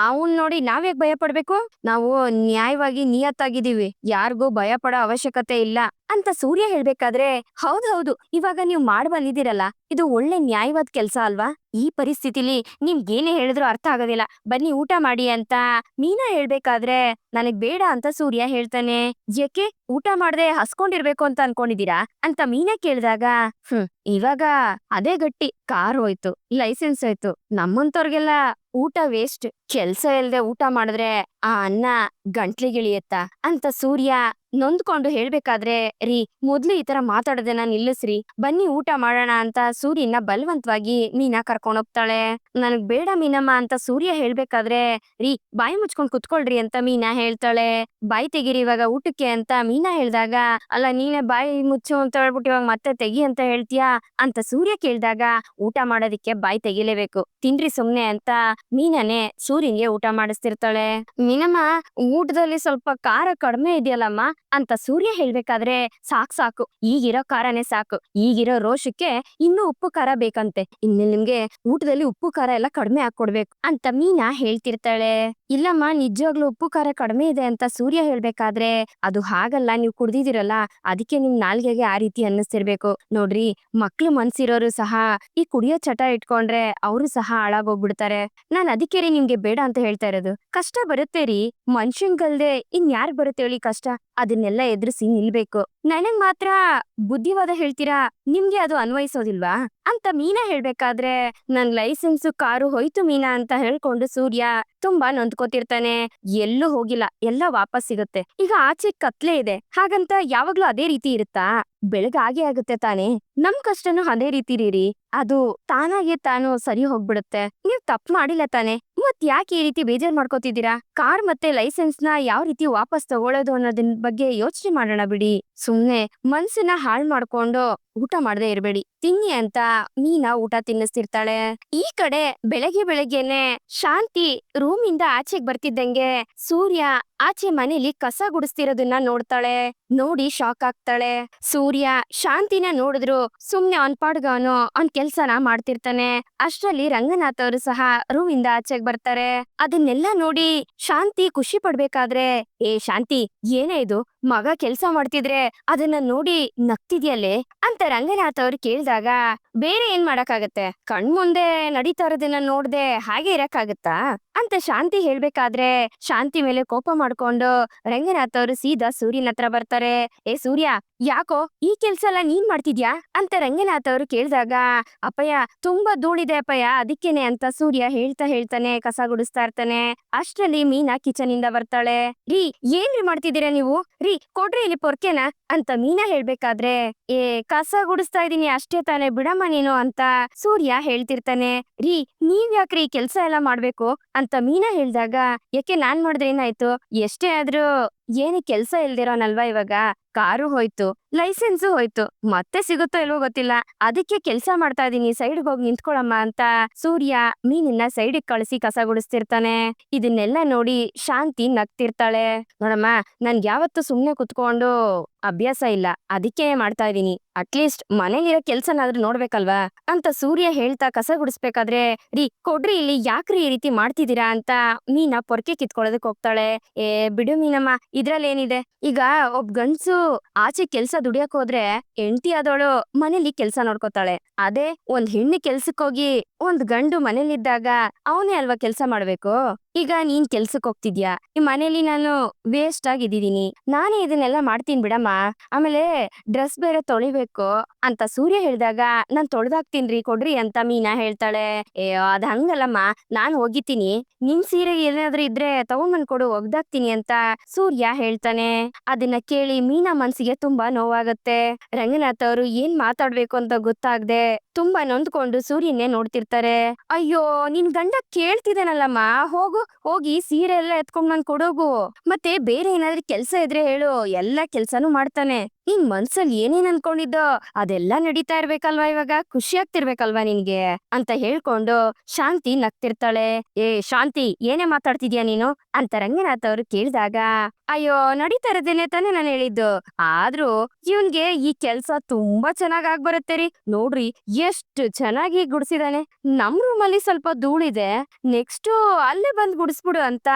ಅವನ್ ನೋಡಿ ನಾವ್ಯಾಕ್ ಭಯ ಪಡ್ಬೇಕು? ನಾವು ನ್ಯಾಯವಾಗಿ ನಿಯತ್ತಾಗಿದ್ದೀವಿ, ಯಾರಿಗೂ ಭಯ ಪಡೋ ಅವಶ್ಯಕತೆ ಇಲ್ಲ ಅಂತ ಸೂರ್ಯ ಹೇಳ್ಬೇಕಾದ್ರೆ, ಹೌದೌದು, ಇವಾಗ ನೀವ್ ಮಾಡ್ ಬಂದಿದ್ದೀರಲ್ಲ, ಇದು ಒಳ್ಳೆ ನ್ಯಾಯವಾದ ಕೆಲ್ಸ ಅಲ್ವಾ? ಈ ಪರಿಸ್ಥಿತಿಲಿ ನಿಮ್ಗೇನೇ ಹೇಳಿದ್ರು ಅರ್ಥ ಆಗೋದಿಲ್ಲ, ಬನ್ನಿ ಊಟ ಮಾಡಿ ಅಂತ ಮೀನಾ ಹೇಳ್ಬೇಕಾದ್ರೆ, ನನಗ್ ಬೇಡ ಅಂತ ಸೂರ್ಯ ಹೇಳ್ತಾನೆ. ಯಾಕೆ, ಊಟ ಮಾಡ್ದೆ ಹಸ್ಕೊಂಡಿರ್ಬೇಕು ಅಂತ ಅನ್ಕೊಂಡಿದೀರಾ ಅಂತ ಮೀನಾ ಕೇಳಿದಾಗ, ಇವಾಗ ಅದೇ ಗಟ್ಟಿ, ಕಾರ್ ಹೋಯ್ತು, ಲೈಸೆನ್ಸ್ ಹೋಯ್ತು, ನಮ್ಮಂತವ್ರಿಗೆಲ್ಲ ಊಟ ವೇಸ್ಟ್, ಕೆಲ್ಸ ಇಲ್ದೆ ಊಟ ಮಾಡಿದ್ರೆ ಆ ಅನ್ನ ಗಂಟ್ಲಿಗಿಳಿಯತ್ತ ಅಂತ ಸೂರ್ಯ ನೊಂದ್ಕೊಂಡು ಹೇಳ್ಬೇಕಾದ್ರೆ, ರೀ, ಮೊದ್ಲು ಈ ತರ ಮಾತಾಡೋದನ್ನ ನಿಲ್ಲಿಸ್ರಿ, ಬನ್ನಿ ಊಟ ಮಾಡೋಣ ಅಂತ ಸೂರ್ಯನ ಬಲವಂತವಾಗಿ ಮೀನಾ ಕರ್ಕೊಂಡ್ ಹೋಗ್ತಾಳೆ. ನನಗ್ ಬೇಡ ಮೀನಮ್ಮ ಅಂತ ಸೂರ್ಯ ಹೇಳ್ಬೇಕಾದ್ರೆ, ರೀ, ಬಾಯಿ ಮುಚ್ಕೊಂಡ್ ಕುತ್ಕೊಳ್ರಿ ಅಂತ ಮೀನಾ ಹೇಳ್ತಾಳೆ. ಬಾಯಿ ತೆಗೀರಿ ಇವಾಗ ಊಟಕ್ಕೆ ಅಂತ ಮೀನಾ ಹೇಳ್ದಾಗ, ಅಲ್ಲ, ನೀನೇ ಬಾಯಿ ಮುಚ್ಚು ಅಂತ ಹೇಳ್ಬಿಟ್ಟು ಇವಾಗ ಮತ್ತೆ ತೆಗಿ ಅಂತ ಹೇಳ್ತೀಯಾ ಅಂತ ಸೂರ್ಯ ಕೇಳ್ದಾಗ, ಊಟ ಮಾಡೋದಿಕ್ಕೆ ಬಾಯಿ ತೆಗಿಲೇಬೇಕು, ತಿನ್ರಿ ಸುಮ್ನೆ ಅಂತ ಮೀನಾನೇ ಸೂರ್ಯನ್ಗೆ ಊಟ ಮಾಡಿಸ್ತಿರ್ತಾಳೆ. ಮೀನಮ್ಮ, ಊಟದಲ್ಲಿ ಸ್ವಲ್ಪ ಖಾರ ಕಡಿಮೆ ಇದೆಯಲ್ಲಮ್ಮ ಅಂತ ಸೂರ್ಯ ಹೇಳ್ಬೇಕಾದ್ರೆ, ಸಾಕು, ಈಗಿರೋ ಖಾರನೇ ಸಾಕು, ಈಗಿರೋ ರೋಷಕ್ಕೆ ಇನ್ನೂ ಉಪ್ಪು ಖಾರ ಬೇಕಂತೆ, ಇನ್ನು ನಿಮ್ಗೆ ಊಟದಲ್ಲಿ ಉಪ್ಪು ಖಾರ ಎಲ್ಲ ಕಡಿಮೆ ಹಾಕೊಡ್ಬೇಕು ಅಂತ ಮೀನಾ ಹೇಳ್ತಿರ್ತಾಳೆ. ಇಲ್ಲಮ್ಮ, ನಿಜವಾಗ್ಲೂ ಉಪ್ಪು ಖಾರ ಕಡಿಮೆ ಇದೆ ಅಂತ ಸೂರ್ಯ ಹೇಳ್ಬೇಕಾದ್ರೆ, ಅದು ಹಾಗಲ್ಲ, ನೀವು ಕುಡ್ದಿದಿರಲ್ಲ, ಅದಕ್ಕೆ ನಿಮ್ ನಾಲ್ಗೆಗೆ ಆ ರೀತಿ ಅನ್ನಿಸ್ತಿರ್ಬೇಕು. ನೋಡ್ರಿ, ಮಕ್ಳು ಮನ್ಸಿರೋರು ಸಹ ಈ ಕುಡಿಯೋ ಚಟ ಇಟ್ಕೊಂಡ್ರೆ ಅವರು ಸಹ ಹಾಳಾಗೋಗ್ಬಿಡ್ತಾರೆ. ನಾನ್ ಅದಕ್ಕೆ ರೀ ನಿಮ್ಗೆ ಬೇಡ ಅಂತ ಹೇಳ್ತಾ ಇರೋದು. ಕಷ್ಟ ಬರುತ್ತೆ ರೀ, ಮನುಷ್ಯನ್ಗಲ್ದೆ ಇನ್ ಯಾರ್ ಬರುತ್ತೆ ಹೇಳಿ ಕಷ್ಟ? ಅದನ್ನೆಲ್ಲ ಎದುರಿಸಿ ನಿಲ್ಬೇಕು. ನನಗ್ ಮಾತ್ರ ಬುದ್ಧಿವಾದ ಹೇಳ್ತೀರಾ, ನಿಮ್ಗೆ ಅದು ಅನ್ವಯಿಸೋದಿಲ್ವಾ ಅಂತ ಮೀನಾ ಹೇಳ್ಬೇಕಾದ್ರೆ, ನನ್ ಲೈಸೆನ್ಸ್ ಕಾರು ಹೋಯ್ತು ಮೀನಾ ಅಂತ ಹೇಳ್ಕೊಂಡು ಸೂರ್ಯ ತುಂಬಾ ನೊಂದ್ಕೋತಿರ್ತಾನೆ. ಎಲ್ಲೂ ಹೋಗಿಲ್ಲ, ಎಲ್ಲ ವಾಪಸ್ ಸಿಗುತ್ತೆ. ಈಗ ಆಚೆ ಕತ್ಲೆ ಇದೆ, ಹಾಗಂತ ಯಾವಾಗ್ಲೂ ಅದೇ ರೀತಿ ಇರುತ್ತಾ? ಬೆಳಗಾಗೆ ಆಗುತ್ತೆ ತಾನೇ. ನಮ್ ಕಷ್ಟನೂ ಅದೇ ರೀತಿ ರೀ, ಅದು ತಾನಾಗೆ ತಾನು ಸರಿ ಹೋಗ್ಬಿಡುತ್ತೆ. ನೀವ್ ತಪ್ಪು ಮಾಡಿಲ್ಲ ತಾನೆ, ಮತ್ ಯಾಕೆ ಈ ರೀತಿ ಬೇಜಾರ್ ಮಾಡ್ಕೋತಿದ್ದೀರಾ? ಕಾರ್ ಮತ್ತೆ ಲೈಸೆನ್ಸ್ ನ ಯಾವ ರೀತಿ ವಾಪಸ್ ತಗೊಳ್ಳೋದು ಅನ್ನೋದನ್ ಬಗ್ಗೆ ಯೋಚನೆ ಮಾಡೋಣ ಬಿಡಿ. ಸುಮ್ನೆ ಮನ್ಸನ್ನ ಹಾಳ್ ಮಾಡ್ಕೊಂಡು ಊಟ ಮಾಡದೆ ಇರ್ಬೇಡಿ, ತಿನ್ನಿ ಅಂತ ಮೀನಾ ಊಟ ತಿನ್ನಿಸ್ತಿರ್ತಾಳೆ. ಈ ಕಡೆ ಬೆಳಗ್ಗೆನೆ ಶಾಂತಿ ರೂಮಿಂದ ಆಚೆಗ್ ಬರ್ತಿದ್ದಂಗೆ ಸೂರ್ಯ ಆಚೆ ಮನೇಲಿ ಕಸ ಗುಡಿಸ್ತಿರೋದನ್ನ ನೋಡ್ತಾಳೆ. ನೋಡಿ ಶಾಕ್ ಆಗ್ತಾಳೆ. ಸೂರ್ಯ ಶಾಂತಿನ ನೋಡಿದ್ರು ಸುಮ್ನೆ ಅವ್ನ್ ಪಾಡ್ಗ ಅವ್ನ್ ಕೆಲ್ಸನ ಮಾಡ್ತಿರ್ತಾನೆ. ಅಷ್ಟ್ರಲ್ಲಿ ರಂಗನಾಥ್ ಅವರು ಸಹ ರೂಮಿಂದ ಆಚೆಗ್ ಬರ್ತಾರೆ. ಅದನ್ನೆಲ್ಲ ನೋಡಿ ಶಾಂತಿ ಖುಷಿ ಪಡ್ಬೇಕಾದ್ರೆ, ಏ ಶಾಂತಿ, ಏನೇ ಇದು, ಮಗ ಕೆಲ್ಸ ಮಾಡ್ತಿದ್ರೆ ಅದನ್ನ ನೋಡಿ ನಗ್ತಿದ್ಯಲ್ಲೇ ಅಂತ ರಂಗನಾಥ್ ಅವ್ರು ಕೇಳ್ದಾಗ, ಬೇರೆ ಏನ್ ಮಾಡಕ್ಕಾಗತ್ತೆ, ಕಣ್ಮುಂದೆ ನಡೀತಾ ಇರೋದನ್ನ ನೋಡ್ದೆ ಹಾಗೆ ಇರಕ್ಕಾಗತ್ತಾ ಅಂತ ಶಾಂತಿ ಹೇಳ್ಬೇಕಾದ್ರೆ, ಶಾಂತಿ ಮೇಲೆ ಕೋಪ ಮಾಡ್ಕೊಂಡು ರಂಗನಾಥ್ ಅವರು ಸೀದಾ ಸೂರ್ಯನ ಹತ್ರ ಬರ್ತಾರೆ. ಏ ಸೂರ್ಯ, ಯಾಕೋ ಈ ಕೆಲ್ಸ ಎಲ್ಲ ನೀನ್ ಮಾಡ್ತಿದ್ಯಾ ಅಂತ ರಂಗನಾಥ್ ಅವರು ಕೇಳ್ದಾಗ, ಅಪ್ಪಯ್ಯ, ತುಂಬಾ ಧೂಳಿದೆ ಅಪ್ಪಯ್ಯ, ಅದಕ್ಕೇನೆ ಅಂತ ಸೂರ್ಯ ಹೇಳ್ತಾನೆ ಕಸ ಗುಡಿಸ್ತಾ ಇರ್ತಾನೆ. ಅಷ್ಟ್ರಲ್ಲಿ ಮೀನಾ ಕಿಚನ್ ಇಂದ ಬರ್ತಾಳೆ. ರೀ, ಏನ್ರಿ ಮಾಡ್ತಿದ್ದೀರಾ ನೀವು? ರೀ, ಕೊಡ್ರಿ ಇಲ್ಲಿ ಪೊರ್ಕೆನ ಅಂತ ಮೀನಾ ಹೇಳ್ಬೇಕಾದ್ರೆ, ಏ ಕಸ ಗುಡಿಸ್ತಾ ಇದೀನಿ ಅಷ್ಟೇ ತಾನೇ, ಬಿಡಮ್ಮ ನೀನು ಅಂತ ಸೂರ್ಯ ಹೇಳ್ತಿರ್ತಾನೆ. ರೀ, ನೀವ್ ಯಾಕ್ರಿ ಈ ಕೆಲ್ಸ ಎಲ್ಲ ಮಾಡ್ಬೇಕು ಅಂತ ಮೀನಾ ಹೇಳ್ದಾಗ, ಯಾಕೆ ನಾನ್ ಮಾಡಿದ್ರೆ ಏನಾಯ್ತು? ಎಷ್ಟೇ ಆದ್ರೂ ಏನಿಗ್ ಕೆಲ್ಸ ಇಲ್ದಿರೋನಲ್ವಾ ಇವಾಗ. ಕಾರು ಹೋಯ್ತು, ಲೈಸೆನ್ಸು ಹೋಯ್ತು, ಮತ್ತೆ ಸಿಗುತ್ತೋ ಇಲ್ವೋ ಗೊತ್ತಿಲ್ಲ. ಅದಕ್ಕೆ ಕೆಲ್ಸ ಮಾಡ್ತಾ ಇದೀನಿ, ಸೈಡ್ಗೆ ಹೋಗಿ ನಿಂತ್ಕೊಳಮ್ಮ ಅಂತ ಸೂರ್ಯ ಮೀನನ್ನ ಸೈಡಿಗೆ ಕಳಿಸಿ ಕಸ ಗುಡಿಸ್ತಿರ್ತಾನೆ. ಇದನ್ನೆಲ್ಲ ನೋಡಿ ಶಾಂತಿ ನಗ್ತಿರ್ತಾಳೆ. ನೋಡಮ್ಮ, ನನ್ಗೆ ಯಾವತ್ತೂ ಸುಮ್ನೆ ಕುತ್ಕೊಂಡು ಅಭ್ಯಾಸ ಇಲ್ಲ, ಅದಕ್ಕೆ ಮಾಡ್ತಾ ಇದೀನಿ. ಅಟ್ಲೀಸ್ಟ್ ಮನೇಲಿರೋ ಕೆಲ್ಸನಾದ್ರೂ ನೋಡ್ಬೇಕಲ್ವಾ ಅಂತ ಸೂರ್ಯ ಹೇಳ್ತಾ ಕಸ ಗುಡಿಸ್ಬೇಕಾದ್ರೆ, ರೀ ಕೊಡ್ರಿ ಇಲ್ಲಿ, ಯಾಕ್ರಿ ಈ ರೀತಿ ಮಾಡ್ತಿದ್ದೀರಾ ಅಂತ ಮೀನಾ ಪೊರ್ಕೆ ಕಿತ್ಕೊಳ್ಳೋದಕ್ ಹೋಗ್ತಾಳೆ. ಏ ಬಿಡು ಮೀನಮ್ಮ, ಇದ್ರಲ್ಲೇನಿದೆ? ಈಗ ಒಬ್ಬ ಗಂಡ್ಸು ಆಚೆ ಕೆಲ್ಸ ದುಡಿಯಕ್ ಹೋದ್ರೆ ಹೆಂಡತಿ ಆದವಳು ಮನೇಲಿ ಕೆಲ್ಸ ನೋಡ್ಕೋತಾಳೆ. ಅದೇ ಒಂದ್ ಹೆಣ್ಣು ಕೆಲ್ಸಕ್ ಹೋಗಿ ಒಂದ್ ಗಂಡು ಮನೇಲಿದ್ದಾಗ ಅವನೇ ಅಲ್ವಾ ಕೆಲ್ಸ ಮಾಡ್ಬೇಕು. ಈಗ ನೀನ್ ಕೆಲ್ಸಕ್ ಹೋಗ್ತಿದ್ಯಾ, ಈ ಮನೇಲಿ ನಾನು ವೇಸ್ಟ್ ಆಗಿದ್ದೀನಿ, ನಾನೇ ಇದನ್ನೆಲ್ಲ ಮಾಡ್ತೀನಿ ಬಿಡಮ್ಮ. ಆಮೇಲೆ ಡ್ರೆಸ್ ಬೇರೆ ತೊಳಿಬೇಕು ಅಂತ ಸೂರ್ಯ ಹೇಳ್ದಾಗ, ನಾನ್ ತೊಳ್ದಾಕ್ತೀನ್ರಿ ಕೊಡ್ರಿ ಅಂತ ಮೀನಾ ಹೇಳ್ತಾಳೆ. ಏ ಅದ್ ಹಂಗಲ್ಲಮ್ಮ, ನಾನ್ ಹೋಗಿತೀನಿ, ನಿನ್ ಸೀರೆ ಏನಾದ್ರೂ ಇದ್ರೆ ತಗೊಂಡ್ಬಂದ್ ಕೊಡು, ಒಗ್ದಾಕ್ತೀನಿ ಅಂತ ಸೂರ್ಯ ಹೇಳ್ತಾನೆ. ಅದನ್ನ ಕೇಳಿ ಮೀನಾ ಮನ್ಸಿಗೆ ತುಂಬಾ ನೋವಾಗತ್ತೆ. ರಂಗನಾಥ್ ಅವರು ಏನ್ ಮಾತಾಡ್ಬೇಕು ಅಂತ ಗೊತ್ತಾಗ್ದೆ ತುಂಬಾ ನೊಂದ್ಕೊಂಡು ಸೂರ್ಯನ್ನೇ ನೋಡ್ತಿರ್ತಾರೆ. ಅಯ್ಯೋ, ನಿನ್ ಗಂಡ ಕೇಳ್ತಿದ್ದಾನಲ್ಲಮ್ಮ, ಹೋಗಿ ಸೀರೆ ಎಲ್ಲ ಎತ್ಕೊಂಡ್ ಬಂದ್ ಕೊಡೋಗು. ಮತ್ತೆ ಬೇರೆ ಏನಾದ್ರೂ ಕೆಲ್ಸ ಇದ್ರೆ ಹೇಳು, ಎಲ್ಲಾ ಕೆಲ್ಸನೂ ಮಾಡ್ತಾನೆ. ನಿನ್ ಮನ್ಸಲ್ಲಿ ಏನೇನ್ ಅನ್ಕೊಂಡಿದ್ದೋ ಅದೆಲ್ಲ ನಡೀತಾ ಇರ್ಬೇಕಲ್ವಾ, ಇವಾಗ ಖುಷಿ ಆಗ್ತಿರ್ಬೇಕಲ್ವಾ ನಿನ್ಗೆ ಅಂತ ಹೇಳ್ಕೊಂಡು ಶಾಂತಿ ನಗ್ತಿರ್ತಾಳೆ. ಏ ಶಾಂತಿ, ಏನೇ ಮಾತಾಡ್ತಿದ್ಯಾ ನೀನು ಅಂತ ರಂಗನಾಥ್ ಅವರು ಕೇಳಿದಾಗ, ಅಯ್ಯೋ ನಡೀತಾ ಇರೋದೇನೆ ತಾನೇ ನಾನು ಹೇಳಿದ್ದು, ಆದ್ರೂ ಇವನ್ಗೆ ಈ ಕೆಲ್ಸ ತುಂಬಾ ಚೆನ್ನಾಗ್ ಆಗ್ಬರುತ್ತೆ ರೀ. ನೋಡ್ರಿ ಎಷ್ಟು ಚೆನ್ನಾಗಿ ಗುಡ್ಸಿದಾನೆ. ನಮ್ ರೂಮಲ್ಲಿ ಸ್ವಲ್ಪ ಧೂಳಿದೆ, ನೆಕ್ಸ್ಟ್ ಅಲ್ಲೇ ಬಂದ್ ಗುಡಿಸ್ಬಿಡು ಅಂತ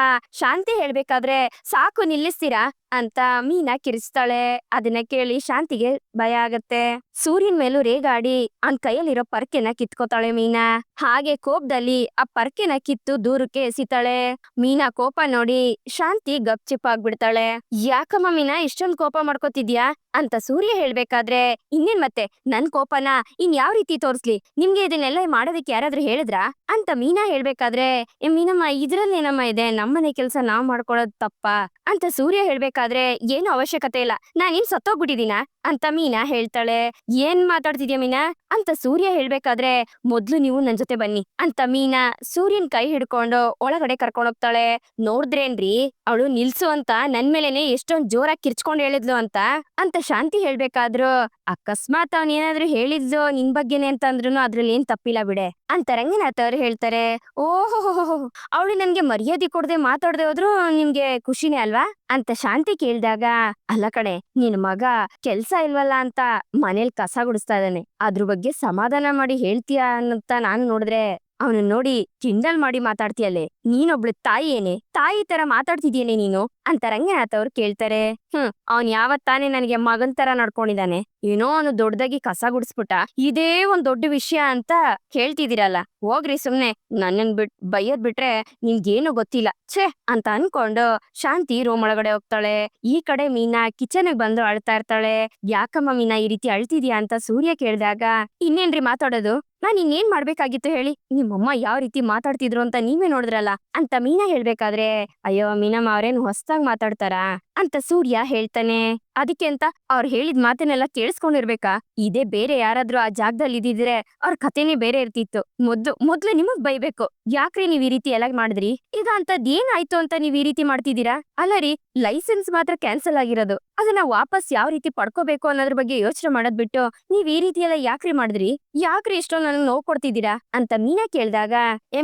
ಶಾಂತಿ ಹೇಳ್ಬೇಕಾದ್ರೆ, ಸಾಕು ನಿಲ್ಲಿಸ್ತೀರಾ ಅಂತ ಮೀನಾ ಕಿರಿಸ್ತಾಳೆ. ಅದನ್ನ ಕೇಳಿ ಶಾಂತಿಗೆ ಭಯ ಆಗತ್ತೆ. ಸೂರ್ಯನ್ ಮೇಲೂ ರೇಗಾಡಿ ಅವನ್ ಕೈಯಲ್ಲಿರೋ ಪರ್ಕೆನ ಕಿತ್ಕೋತಾಳೆ ಮೀನಾ. ಹಾಗೆ ಕೋಪದಲ್ಲಿ ಆ ಪರ್ಕೆನ ಕಿತ್ತು ದೂರಕ್ಕೆ ಎಸಿತಾಳೆ. ಮೀನಾ ಕೋಪ ನೋಡಿ ಶಾಂತಿ ಗಪ್ಚಿಪ್ ಆಗ್ಬಿಡ್ತಾಳೆ. ಯಾಕಮ್ಮ ಮೀನಾ ಇಷ್ಟೊಂದ್ ಕೋಪ ಮಾಡ್ಕೋತಿದ್ಯಾ ಅಂತ ಸೂರ್ಯ ಹೇಳ್ಬೇಕಾದ್ರೆ, ಇನ್ನೇನ್ ಮತ್ತೆ ನನ್ ಕೋಪನ ಇನ್ ಯಾವ ರೀತಿ ತೋರ್ಸ್ಲಿ, ನಿಮ್ಗೆ ಇದನ್ನೆಲ್ಲ ಮಾಡೋದಕ್ಕೆ ಯಾರಾದ್ರೂ ಹೇಳಿದ್ರಾ ಅಂತ ಮೀನಾ ಹೇಳ್ಬೇಕಾದ್ರೆ, ಮೀನಮ್ಮ ಇದ್ರಲ್ಲೇನಮ್ಮ ಇದೆ, ನಮ್ಮನೆ ಕೆಲ್ಸ ನಾವ್ ಮಾಡ್ಕೊಳ್ಳೋದ್ ತಪ್ಪ ಅಂತ ಸೂರ್ಯ ಹೇಳ್ಬೇಕಾದ್ರೆ, ಏನು ಅವಶ್ಯಕತೆ ಇಲ್ಲ, ನಾನಿನ್ ಸತ್ತೋಗ್ಬಿಟ್ಟಿದೀನ ಅಂತ ಮೀನಾ ಹೇಳ್ತಾಳೆ. ಏನ್ ಮಾತಾಡ್ತಿದ್ಯಾ ಮೀನಾ ಅಂತ ಸೂರ್ಯ ಹೇಳ್ಬೇಕಾದ್ರೆ, ಮೊದ್ಲು ನೀವು ನನ್ ಜೊತೆ ಬನ್ನಿ ಅಂತ ಮೀನಾ ಸೂರ್ಯನ್ ಕೈ ಹಿಡ್ಕೊಂಡು ಒಳಗಡೆ ಕರ್ಕೊಂಡೋಗ್ತಾಳೆ. ನೋಡಿದ್ರೇನ್ರಿ, ಅವಳು ನಿಲ್ಸು ಅಂತ ನನ್ ಮೇಲೆನೆ ಎಷ್ಟೊಂದ್ ಜೋರಾಗಿ ಕಿರ್ಚ್ಕೊಂಡ್ ಹೇಳಿದ್ಲು ಅಂತ ಶಾಂತಿ ಹೇಳ್ಬೇಕಾದ್ರು, ಅಕಸ್ಮಾತ್ ಅವನ್ ಏನಾದ್ರು ಹೇಳಿದ್ಲು ನಿನ್ ಬಗ್ಗೆನೆ ಅಂತ ಅಂದ್ರುನು ಅದ್ರಲ್ಲಿ ಏನ್ ತಪ್ಪಿಲ್ಲ ಬಿಡೆ ಅಂತ ರಂಗನಾಥ್ ಅವ್ರು ಹೇಳ್ತಾರೆ. ಓಹೋ, ಅವಳು ನನ್ಗೆ ಮರ್ಯಾದೆ ಕೊಡದೆ ಮಾತಾಡದೆ ಹೋದ್ರು ನಿಮ್ಗೆ ಖುಷಿನೇ ಅಲ್ವಾ ಅಂತ ಶಾಂತಿ ಕೇಳಿದಾಗ, ಅಲ್ಲ ಕಣೆ, ನಿನ್ ಮಗ ಕೆಲ್ಸ ಇಲ್ವಲ್ಲ ಅಂತ ಮನೇಲಿ ಕಸ ಗುಡಿಸ್ತಾ ಇದ್ದಾನೆ, ಅದ್ರ ಬಗ್ಗೆ ಸಮಾಧಾನ ಮಾಡಿ ಹೇಳ್ತೀಯ ಅಂತ ನಾನು ನೋಡಿದ್ರೆ, ಅವನು ನೋಡಿ ಕಿಂಡಲ್ ಮಾಡಿ ಮಾತಾಡ್ತೀಯಲ್ಲೇ, ನೀನೊಬ್ಳು ತಾಯಿ ಏನೇ, ತಾಯಿ ತರ ಮಾತಾಡ್ತಿದ್ಯೇನೆ ನೀನು ಅಂತ ರಂಗನಾಥ್ ಅವ್ರು ಕೇಳ್ತಾರೆ. ಅವ್ನ್ ಯಾವತ್ತಾನೆ ನನಗೆ ಮಗನ್ ತರ ನಡ್ಕೊಂಡಿದ್ದಾನೆ, ಏನೋ ಅವನು ದೊಡ್ಡದಾಗಿ ಕಸ ಗುಡಿಸ್ಬಿಟ್ಟ, ಇದೇ ಒಂದ್ ದೊಡ್ಡ ವಿಷಯ ಅಂತ ಹೇಳ್ತಿದ್ದೀರಲ್ಲ, ಹೋಗ್ರಿ ಸುಮ್ನೆ, ನನ್ನನ್ ಬೈಯದ್ ಬಿಟ್ರೆ ನಿಮ್ಗೇನು ಗೊತ್ತಿಲ್ಲ ಛೇ ಅಂತ ಅನ್ಕೊಂಡು ಶಾಂತಿ ರೂಮ್ ಒಳಗಡೆ ಹೋಗ್ತಾಳೆ. ಈ ಕಡೆ ಮೀನಾ ಕಿಚನ್ ಬಂದು ಅಳ್ತಾ ಇರ್ತಾಳೆ. ಯಾಕಮ್ಮ ಮೀನಾ ಈ ರೀತಿ ಅಳ್ತಿದ್ಯಾ ಅಂತ ಸೂರ್ಯ ಕೇಳಿದಾಗ, ಇನ್ನೇನ್ರಿ ಮಾತಾಡೋದು, ನಾನ್ ಇನ್ನೇನ್ ಮಾಡ್ಬೇಕಾಗಿತ್ತು ಹೇಳಿ, ನಿಮ್ಮಮ್ಮ ಯಾವ ರೀತಿ ಮಾತಾಡ್ತಿದ್ರು ಅಂತ ನೀವೇ ನೋಡಿದ್ರಲ್ಲ ಅಂತ ಮೀನಾ ಹೇಳ್ಬೇಕಾದ್ರೆ, ಅಯ್ಯೋ ಮೀನಮ್ಮ ಅವ್ರೇನು ಹೊಸ್ದಾಗ್ ಮಾತಾಡ್ತಾರಾ ಅಂತ ಸೂರ್ಯ ಹೇಳ್ತಾನೆ. ಅದಕ್ಕೆ ಅಂತ ಅವ್ರು ಹೇಳಿದ ಮಾತನ್ನೆಲ್ಲ ಕೇಳಿಸ್ಕೊಂಡಿರ್ಬೇಕಾ? ಇದೇ ಬೇರೆ ಯಾರಾದ್ರೂ ಆ ಜಾಗದಲ್ಲಿ ಇದ್ದಿದ್ರೆ ಅವ್ರ ಕಥೆನೇ ಬೇರೆ ಇರ್ತಿತ್ತು. ಮೊದ್ಲು ನಿಮಗ್ ಬೈಬೇಕು, ಯಾಕ್ರಿ ನೀವ್ ಈ ರೀತಿ ಎಲ್ಲ ಮಾಡಿದ್ರಿ, ಈಗ ಅಂತದ್ ಏನಾಯ್ತು ಅಂತ ನೀವ್ ಈ ರೀತಿ ಮಾಡ್ತಿದ್ದೀರಾ? ಅಲ್ಲ ರೀ, ಲೈಸೆನ್ಸ್ ಮಾತ್ರ ಕ್ಯಾನ್ಸಲ್ ಆಗಿರೋದು, ಅದನ್ನ ವಾಪಸ್ ಯಾವ ರೀತಿ ಪಡ್ಕೋಬೇಕು ಅನ್ನೋದ್ರ ಬಗ್ಗೆ ಯೋಚನೆ ಮಾಡೋದ್ ಬಿಟ್ಟು ನೀವ್ ಈ ರೀತಿ ಎಲ್ಲ ಯಾಕ್ರಿ ಮಾಡಿದ್ರಿ, ಯಾಕ್ರಿ ಇಷ್ಟೊಂದು ನನಗ್ ನೋವು ಕೊಡ್ತಿದ್ದೀರಾ ಅಂತ ಮೀನಾ ಕೇಳಿದಾಗ,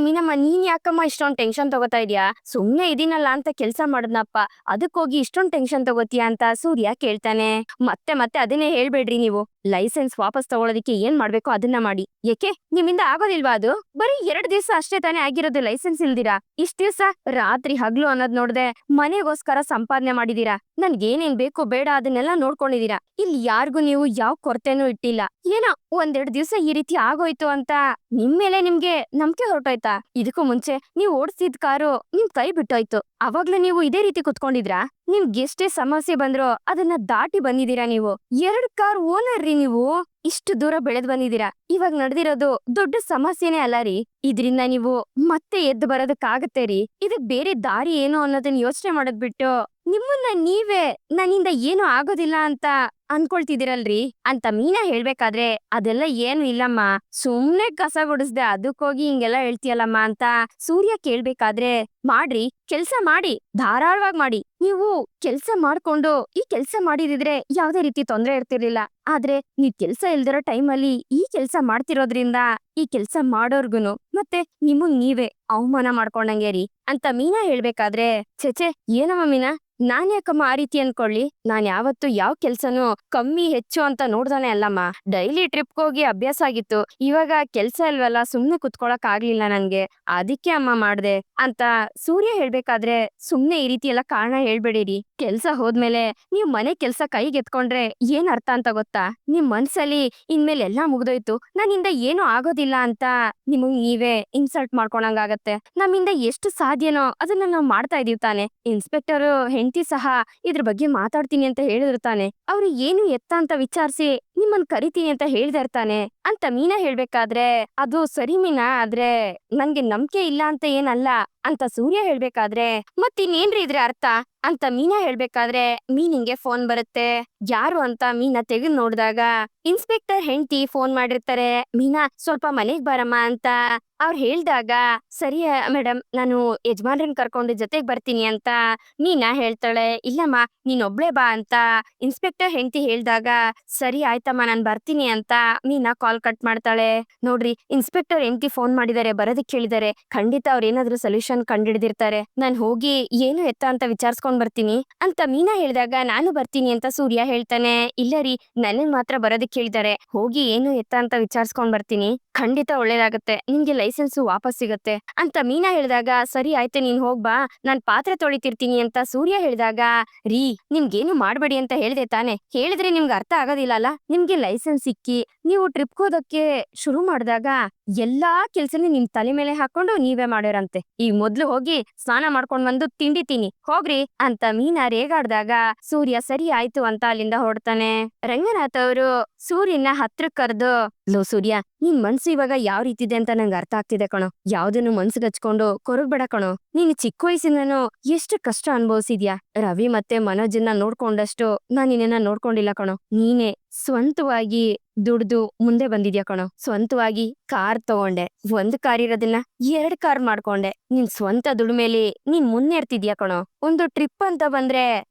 ಮೀನಮ್ಮ ನೀನ್ ಯಾಕಮ್ಮ ಇಷ್ಟೊಂದ್ ಟೆನ್ಷನ್ ತಗೋತಾ ಇದ್ಯಾ, ಸುಮ್ನೆ ಇದೀನಲ್ಲ ಅಂತ ಕೆಲ್ಸ ಮಾಡದ್ನಪ್ಪ, ಅದಕ್ಕೋಗಿ ಇಷ್ಟೊಂದ್ ಟೆನ್ಷನ್ ತಗೋತೀಯಾ ಅಂತ ಸೂರ್ಯ ಕೇಳ್ತಾನೆ. ಮತ್ತೆ ಅದನ್ನೇ ಹೇಳ್ಬೇಡ್ರಿ ನೀವು, ಲೈಸೆನ್ಸ್ ವಾಪಸ್ ತಗೊಳೋದಿಕ್ಕೆ ಏನ್ ಮಾಡ್ಬೇಕೋ ಅದನ್ನ ಮಾಡಿ. ಏಕೆ ನಿಮ್ಮಿಂದ ಆಗೋದಿಲ್ವಾ? ಅದು ಬರೀ 2 ದಿವಸ ಅಷ್ಟೇ ತಾನೇ ಆಗಿರೋದು ಲೈಸೆನ್ಸ್ ಇಲ್ದಿರಾ, ಇಷ್ಟ ದಿವ್ಸ ರಾತ್ರಿ ಹಗ್ಲು ಅನ್ನೋದ್ ನೋಡ್ದೆ ಮನೆಗೋಸ್ಕರ ಸಂಪಾದನೆ ಮಾಡಿದೀರಾ, ನನ್ಗೇನೇನ್ ಬೇಕು ಬೇಡ ಅದನ್ನೆಲ್ಲ ನೋಡ್ಕೊಂಡಿದೀರಾ, ಇಲ್ಲಿ ಯಾರಿಗೂ ನೀವು ಯಾವ ಕೊರತೆನೂ ಇಟ್ಟಿಲ್ಲ. ಏನೋ 1-2 ದಿವಸ ಈ ರೀತಿ ಆಗೋಯ್ತು ಅಂತ ನಿಮ್ ಮೇಲೆ ನಿಮ್ಗೆ ನಂಬಿಕೆ ಹೊರಟೋಯ್ತಾ? ಇದಕ್ಕೂ ಮುಂಚೆ ನೀವು ಓಡಿಸಿದ ಕಾರು ನಿಮ್ ಕೈ ಬಿಟ್ಟೋಯ್ತು, ಅವಾಗ್ಲೂ ನೀವು ಇದೇ ರೀತಿ ಕುತ್ಕೊಂಡಿದ್ರಾ? ನಿಮ್ಗೆ ಎಷ್ಟೇ ಸಮಸ್ಯೆ ಬಂದ್ರೋ ಅದನ್ನ ದಾಟಿ ಬಂದಿದೀರಾ ನೀವು. 2 ಕಾರ್ ಓನರ್ ರೀ ನೀವು, ಇಷ್ಟು ದೂರ ಬೆಳೆದ್ ಬಂದಿದೀರಾ. ಇವಾಗ ನಡೆದಿರೋದು ದೊಡ್ಡ ಸಮಸ್ಯೆನೇ ಅಲ್ಲ ರೀ. ಇದ್ರಿಂದ ನೀವು ಮತ್ತೆ ಎದ್ದು ಬರೋದಕ್ಕಾಗತ್ತೆ ರೀ. ಇದಕ್ ಬೇರೆ ದಾರಿ ಏನು ಅನ್ನೋದನ್ನ ಯೋಚನೆ ಮಾಡೋದ್ ಬಿಟ್ಟು ನಿಮ್ಮನ್ನ ನೀವೇ ನನ್ನಿಂದ ಏನು ಆಗೋದಿಲ್ಲ ಅಂತ ಅನ್ಕೊಳ್ತಿದಿರಲ್ರಿ ಅಂತ ಮೀನಾ ಹೇಳ್ಬೇಕಾದ್ರೆ, ಅದೆಲ್ಲ ಏನು ಇಲ್ಲಮ್ಮ, ಸುಮ್ನೆ ಕಸ ಗುಡಿಸ್ದೆ ಅದಕ್ಕೋಗಿ ಹಿಂಗೆಲ್ಲ ಹೇಳ್ತೀಯಲ್ಲಮ್ಮ ಅಂತ ಸೂರ್ಯ ಕೇಳ್ಬೇಕಾದ್ರೆ, ಮಾಡ್ರಿ, ಕೆಲ್ಸ ಮಾಡಿ, ಧಾರಾಳವಾಗಿ ಮಾಡಿ. ನೀವು ಕೆಲ್ಸ ಮಾಡ್ಕೊಂಡು ಈ ಕೆಲ್ಸ ಮಾಡಿದಿದ್ರೆ ಯಾವ್ದೇ ರೀತಿ ತೊಂದ್ರೆ ಇರ್ತಿರ್ಲಿಲ್ಲ. ಆದ್ರೆ ನೀವ್ ಕೆಲ್ಸ ಇಲ್ದಿರೋ ಟೈಮಲ್ಲಿ ಈ ಕೆಲ್ಸ ಮಾಡ್ತಿರೋದ್ರಿಂದ ಈ ಕೆಲ್ಸ ಮಾಡೋರ್ಗುನು ಮತ್ತೆ ನಿಮಗ್ ನೀವೇ ಅವಮಾನ ಮಾಡ್ಕೊಂಡಂಗೆ ರೀ ಅಂತ ಮೀನಾ ಹೇಳ್ಬೇಕಾದ್ರೆ, ಛೆಛೆ ಏನಮ್ಮ ಮೀನಾ, ನಾನ್ ಯಾಕಮ್ಮ ಆ ರೀತಿ ಅನ್ಕೊಳ್ಳಿ? ನಾನ್ ಯಾವತ್ತು ಯಾವ ಕೆಲ್ಸನೂ ಕಮ್ಮಿ ಹೆಚ್ಚು ಅಂತ ನೋಡ್ದಾನೆ ಅಲ್ಲಮ್ಮ. ಡೈಲಿ ಟ್ರಿಪ್ ಹೋಗಿ ಅಭ್ಯಾಸ ಆಗಿತ್ತು. ಇವಾಗ ಕೆಲ್ಸ ಇಲ್ವಲ್ಲ, ಸುಮ್ನೆ ಕುತ್ಕೊಳಕ್ ಆಗ್ಲಿಲ್ಲ ನನ್ಗೆ, ಅದಕ್ಕೆ ಅಮ್ಮ ಮಾಡ್ದೆ ಅಂತ ಸೂರ್ಯ ಹೇಳ್ಬೇಕಾದ್ರೆ, ಸುಮ್ನೆ ಈ ರೀತಿ ಎಲ್ಲ ಕಾರಣ ಹೇಳ್ಬೇಡಿರಿ. ಕೆಲ್ಸ ಹೋದ್ಮೇಲೆ ನೀವ್ ಮನೆ ಕೆಲ್ಸ ಕೈಗೆತ್ಕೊಂಡ್ರೆ ಏನ್ ಅರ್ಥ ಅಂತ ಗೊತ್ತಾ? ನಿಮ್ ಮನ್ಸಲ್ಲಿ ಇನ್ಮೇಲೆ ಎಲ್ಲಾ ಮುಗ್ದೋಯ್ತು, ನನ್ನಿಂದ ಏನು ಆಗೋದಿಲ್ಲ ಅಂತ ನಿಮಗ್ ನೀವೇ ಇನ್ಸಲ್ಟ್ ಮಾಡ್ಕೊಳಂಗಾಗತ್ತೆ. ನಮ್ಮಿಂದ ಎಷ್ಟು ಸಾಧ್ಯನೋ ಅದನ್ನ ನಾವ್ ಮಾಡ್ತಾ ಇದೀವಿ ತಾನೆ. ಇನ್ಸ್ಪೆಕ್ಟರ್ ಹೆಂಡತಿ ಸಹ ಇದ್ರ ಬಗ್ಗೆ ಮಾತಾಡ್ತೀನಿ ಅಂತ ಹೇಳಿದ್ರು ತಾನೆ. ಅವ್ರು ಏನು ಎತ್ತ ಅಂತ ವಿಚಾರಿಸಿ ನಿಮ್ಮನ್ ಕರಿತೀನಿ ಅಂತ ಹೇಳ್ದೆ ಇರ್ತಾನೆ ಅಂತ ಮೀನಾ ಹೇಳ್ಬೇಕಾದ್ರೆ, ಅದು ಸರಿ ಮೀನಾ, ಆದ್ರೆ ನನ್ಗೆ ನಂಬಿಕೆ ಇಲ್ಲ ಅಂತ ಏನಲ್ಲ ಅಂತ ಸೂರ್ಯ ಹೇಳ್ಬೇಕಾದ್ರೆ, ಮತ್ತಿನ್ನೇನ್ರಿ ಇದ್ರೆ ಅರ್ಥ ಅಂತ ಮೀನಾ ಹೇಳ್ಬೇಕಾದ್ರೆ, ಮೀನಿಂಗೆ ಫೋನ್ ಬರುತ್ತೆ. ಯಾರು ಅಂತ ಮೀನಾ ತೆಗೆದು ನೋಡಿದಾಗ ಇನ್ಸ್ಪೆಕ್ಟರ್ ಹೆಂಡತಿ ಫೋನ್ ಮಾಡಿರ್ತಾರೆ. ಮೀನಾ ಸ್ವಲ್ಪ ಮನೆಗ್ ಬರಮ್ಮ ಅಂತ ಅವ್ರು ಹೇಳ್ದಾಗ, ಸರಿ ಮೇಡಮ್, ನಾನು ಯಜಮಾನ್ರನ್ ಕರ್ಕೊಂಡು ಜೊತೆಗ್ ಬರ್ತೀನಿ ಅಂತ ಮೀನಾ ಹೇಳ್ತಾಳೆ. ಇಲ್ಲಮ್ಮ, ನೀನ್ ಒಬ್ಳೆ ಬಾ ಅಂತ ಇನ್ಸ್ಪೆಕ್ಟರ್ ಹೆಂಡತಿ ಹೇಳ್ದಾಗ, ಸರಿ ಆಯ್ತಮ್ಮ ನಾನ್ ಬರ್ತೀನಿ ಅಂತ ಮೀನಾ ಕಾಲ್ ಕಟ್ ಮಾಡ್ತಾಳೆ. ನೋಡ್ರಿ, ಇನ್ಸ್ಪೆಕ್ಟರ್ ಹೆಂಡತಿ ಫೋನ್ ಮಾಡಿದಾರೆ, ಬರೋದಕ್ಕೆ ಹೇಳಿದಾರೆ. ಖಂಡಿತ ಅವ್ರ ಏನಾದ್ರೂ ಸೊಲ್ಯೂಷನ್ ಕಂಡಿಡ್ದಿರ್ತಾರೆ. ನಾನ್ ಹೋಗಿ ಏನು ಎತ್ತ ಅಂತ ವಿಚಾರಿಸ್ಕೊಂಡ್ ಬರ್ತೀನಿ ಅಂತ ಮೀನಾ ಹೇಳಿದಾಗ, ನಾನು ಬರ್ತೀನಿ ಅಂತ ಸೂರ್ಯ ಹೇಳ್ತಾನೆ. ಇಲ್ಲ ರೀ, ನನಗ್ ಮಾತ್ರ ಬರೋದಕ್ಕೆ ಹೇಳಿದಾರೆ, ಹೋಗಿ ಏನು ಎತ್ತ ಅಂತ ವಿಚಾರಿಸ್ಕೊಂಡ್ ಬರ್ತೀನಿ, ಖಂಡಿತ ಒಳ್ಳೇದಾಗತ್ತೆ, ನಿಮ್ಗೆ ಲೈಸೆನ್ಸ್ ವಾಪಸ್ ಸಿಗತ್ತೆ ಅಂತ ಮೀನಾ ಹೇಳಿದಾಗ, ಸರಿ ಆಯ್ತು ನೀನ್ ಹೋಗ್ಬಾ, ನಾನ್ ಪಾತ್ರೆ ತೊಳಿತಿರ್ತೀನಿ ಅಂತ ಸೂರ್ಯ ಹೇಳಿದಾಗ, ರೀ ನಿಮ್ಗೇನು ಮಾಡ್ಬೇಡಿ ಅಂತ ಹೇಳ್ದೆ ತಾನೆ, ಹೇಳಿದ್ರೆ ನಿಮ್ಗೆ ಅರ್ಥ ಆಗೋದಿಲ್ಲ ಅಲ್ಲ. ನಿಮ್ಗೆ ಲೈಸೆನ್ಸ್ ಸಿಕ್ಕಿ ನೀವು ಟ್ರಿಪ್ ಹೋದಕ್ಕೆ ಶುರು ಮಾಡಿದಾಗ ಎಲ್ಲಾ ಕೆಲ್ಸನೂ ನಿಮ್ ತಲೆ ಮೇಲೆ ಹಾಕೊಂಡು ನೀವೇ ಮಾಡೋರಂತೆ. ಈಗ ಮೊದ್ಲು ಹೋಗಿ ಸ್ನಾನ ಮಾಡ್ಕೊಂಡ್ ಬಂದು ತಿಂಡಿ ತಿನ್ನಿ ಹೋಗ್ರಿ ಅಂತ ಮೀನಾ ರೇಗಾಡ್ದಾಗ ಸೂರ್ಯ ಸರಿ ಆಯ್ತು ಅಂತ ಅಲ್ಲಿಂದ ಹೊರಡ್ತಾನೆ. ರಂಗನಾಥ್ ಅವರು ಸೂರ್ಯನ ಹತ್ರಕ್ ಕರೆದು, ಲೋ ಸೂರ್ಯ, ನಿನ್ ಮನ್ಸು ಇವಾಗ ಯಾವ ರೀತಿ ಇದೆ ಅಂತ ನಂಗೆ ಅರ್ಥ ಆಗ್ತಿದೆ ಕಣೋ. ಯಾವ್ದನ್ನು ಮನ್ಸಿಗೆ ಹಚ್ಕೊಂಡು ಕೊರಗ್ಬೇಡ ಕಣೋ. ನೀನು ಚಿಕ್ಕ ವಯಸ್ಸಿನೂ ಎಷ್ಟು ಕಷ್ಟ ಅನುಭವಿಸಿದ್ಯಾ. ರವಿ ಮತ್ತೆ ಮನೋಜನ್ನ ನೋಡ್ಕೊಂಡಷ್ಟು ನಾನ್ ನಿನ್ನ ನೋಡ್ಕೊಂಡಿಲ್ಲ ಕಣೋ. ನೀನೇ ಸ್ವಂತವಾಗಿ ದುಡ್ದು ಮುಂದೆ ಬಂದಿದ್ಯಾ ಕಣೋ. ಸ್ವಂತವಾಗಿ ಕಾರ್ ತಗೊಂಡೆ, ಒಂದ್ ಕಾರ್ ಇರೋದನ್ನ 2 ಕಾರ್ ಮಾಡ್ಕೊಂಡೆ. ನಿನ್ ಸ್ವಂತ ದುಡ್ಮೇಲಿ ನೀನ್ ಮುನ್ನೇರ್ತಿದ್ಯಾ ಕಣೋ. ಒಂದು ಟ್ರಿಪ್ ಅಂತ ಬಂದ್ರೆ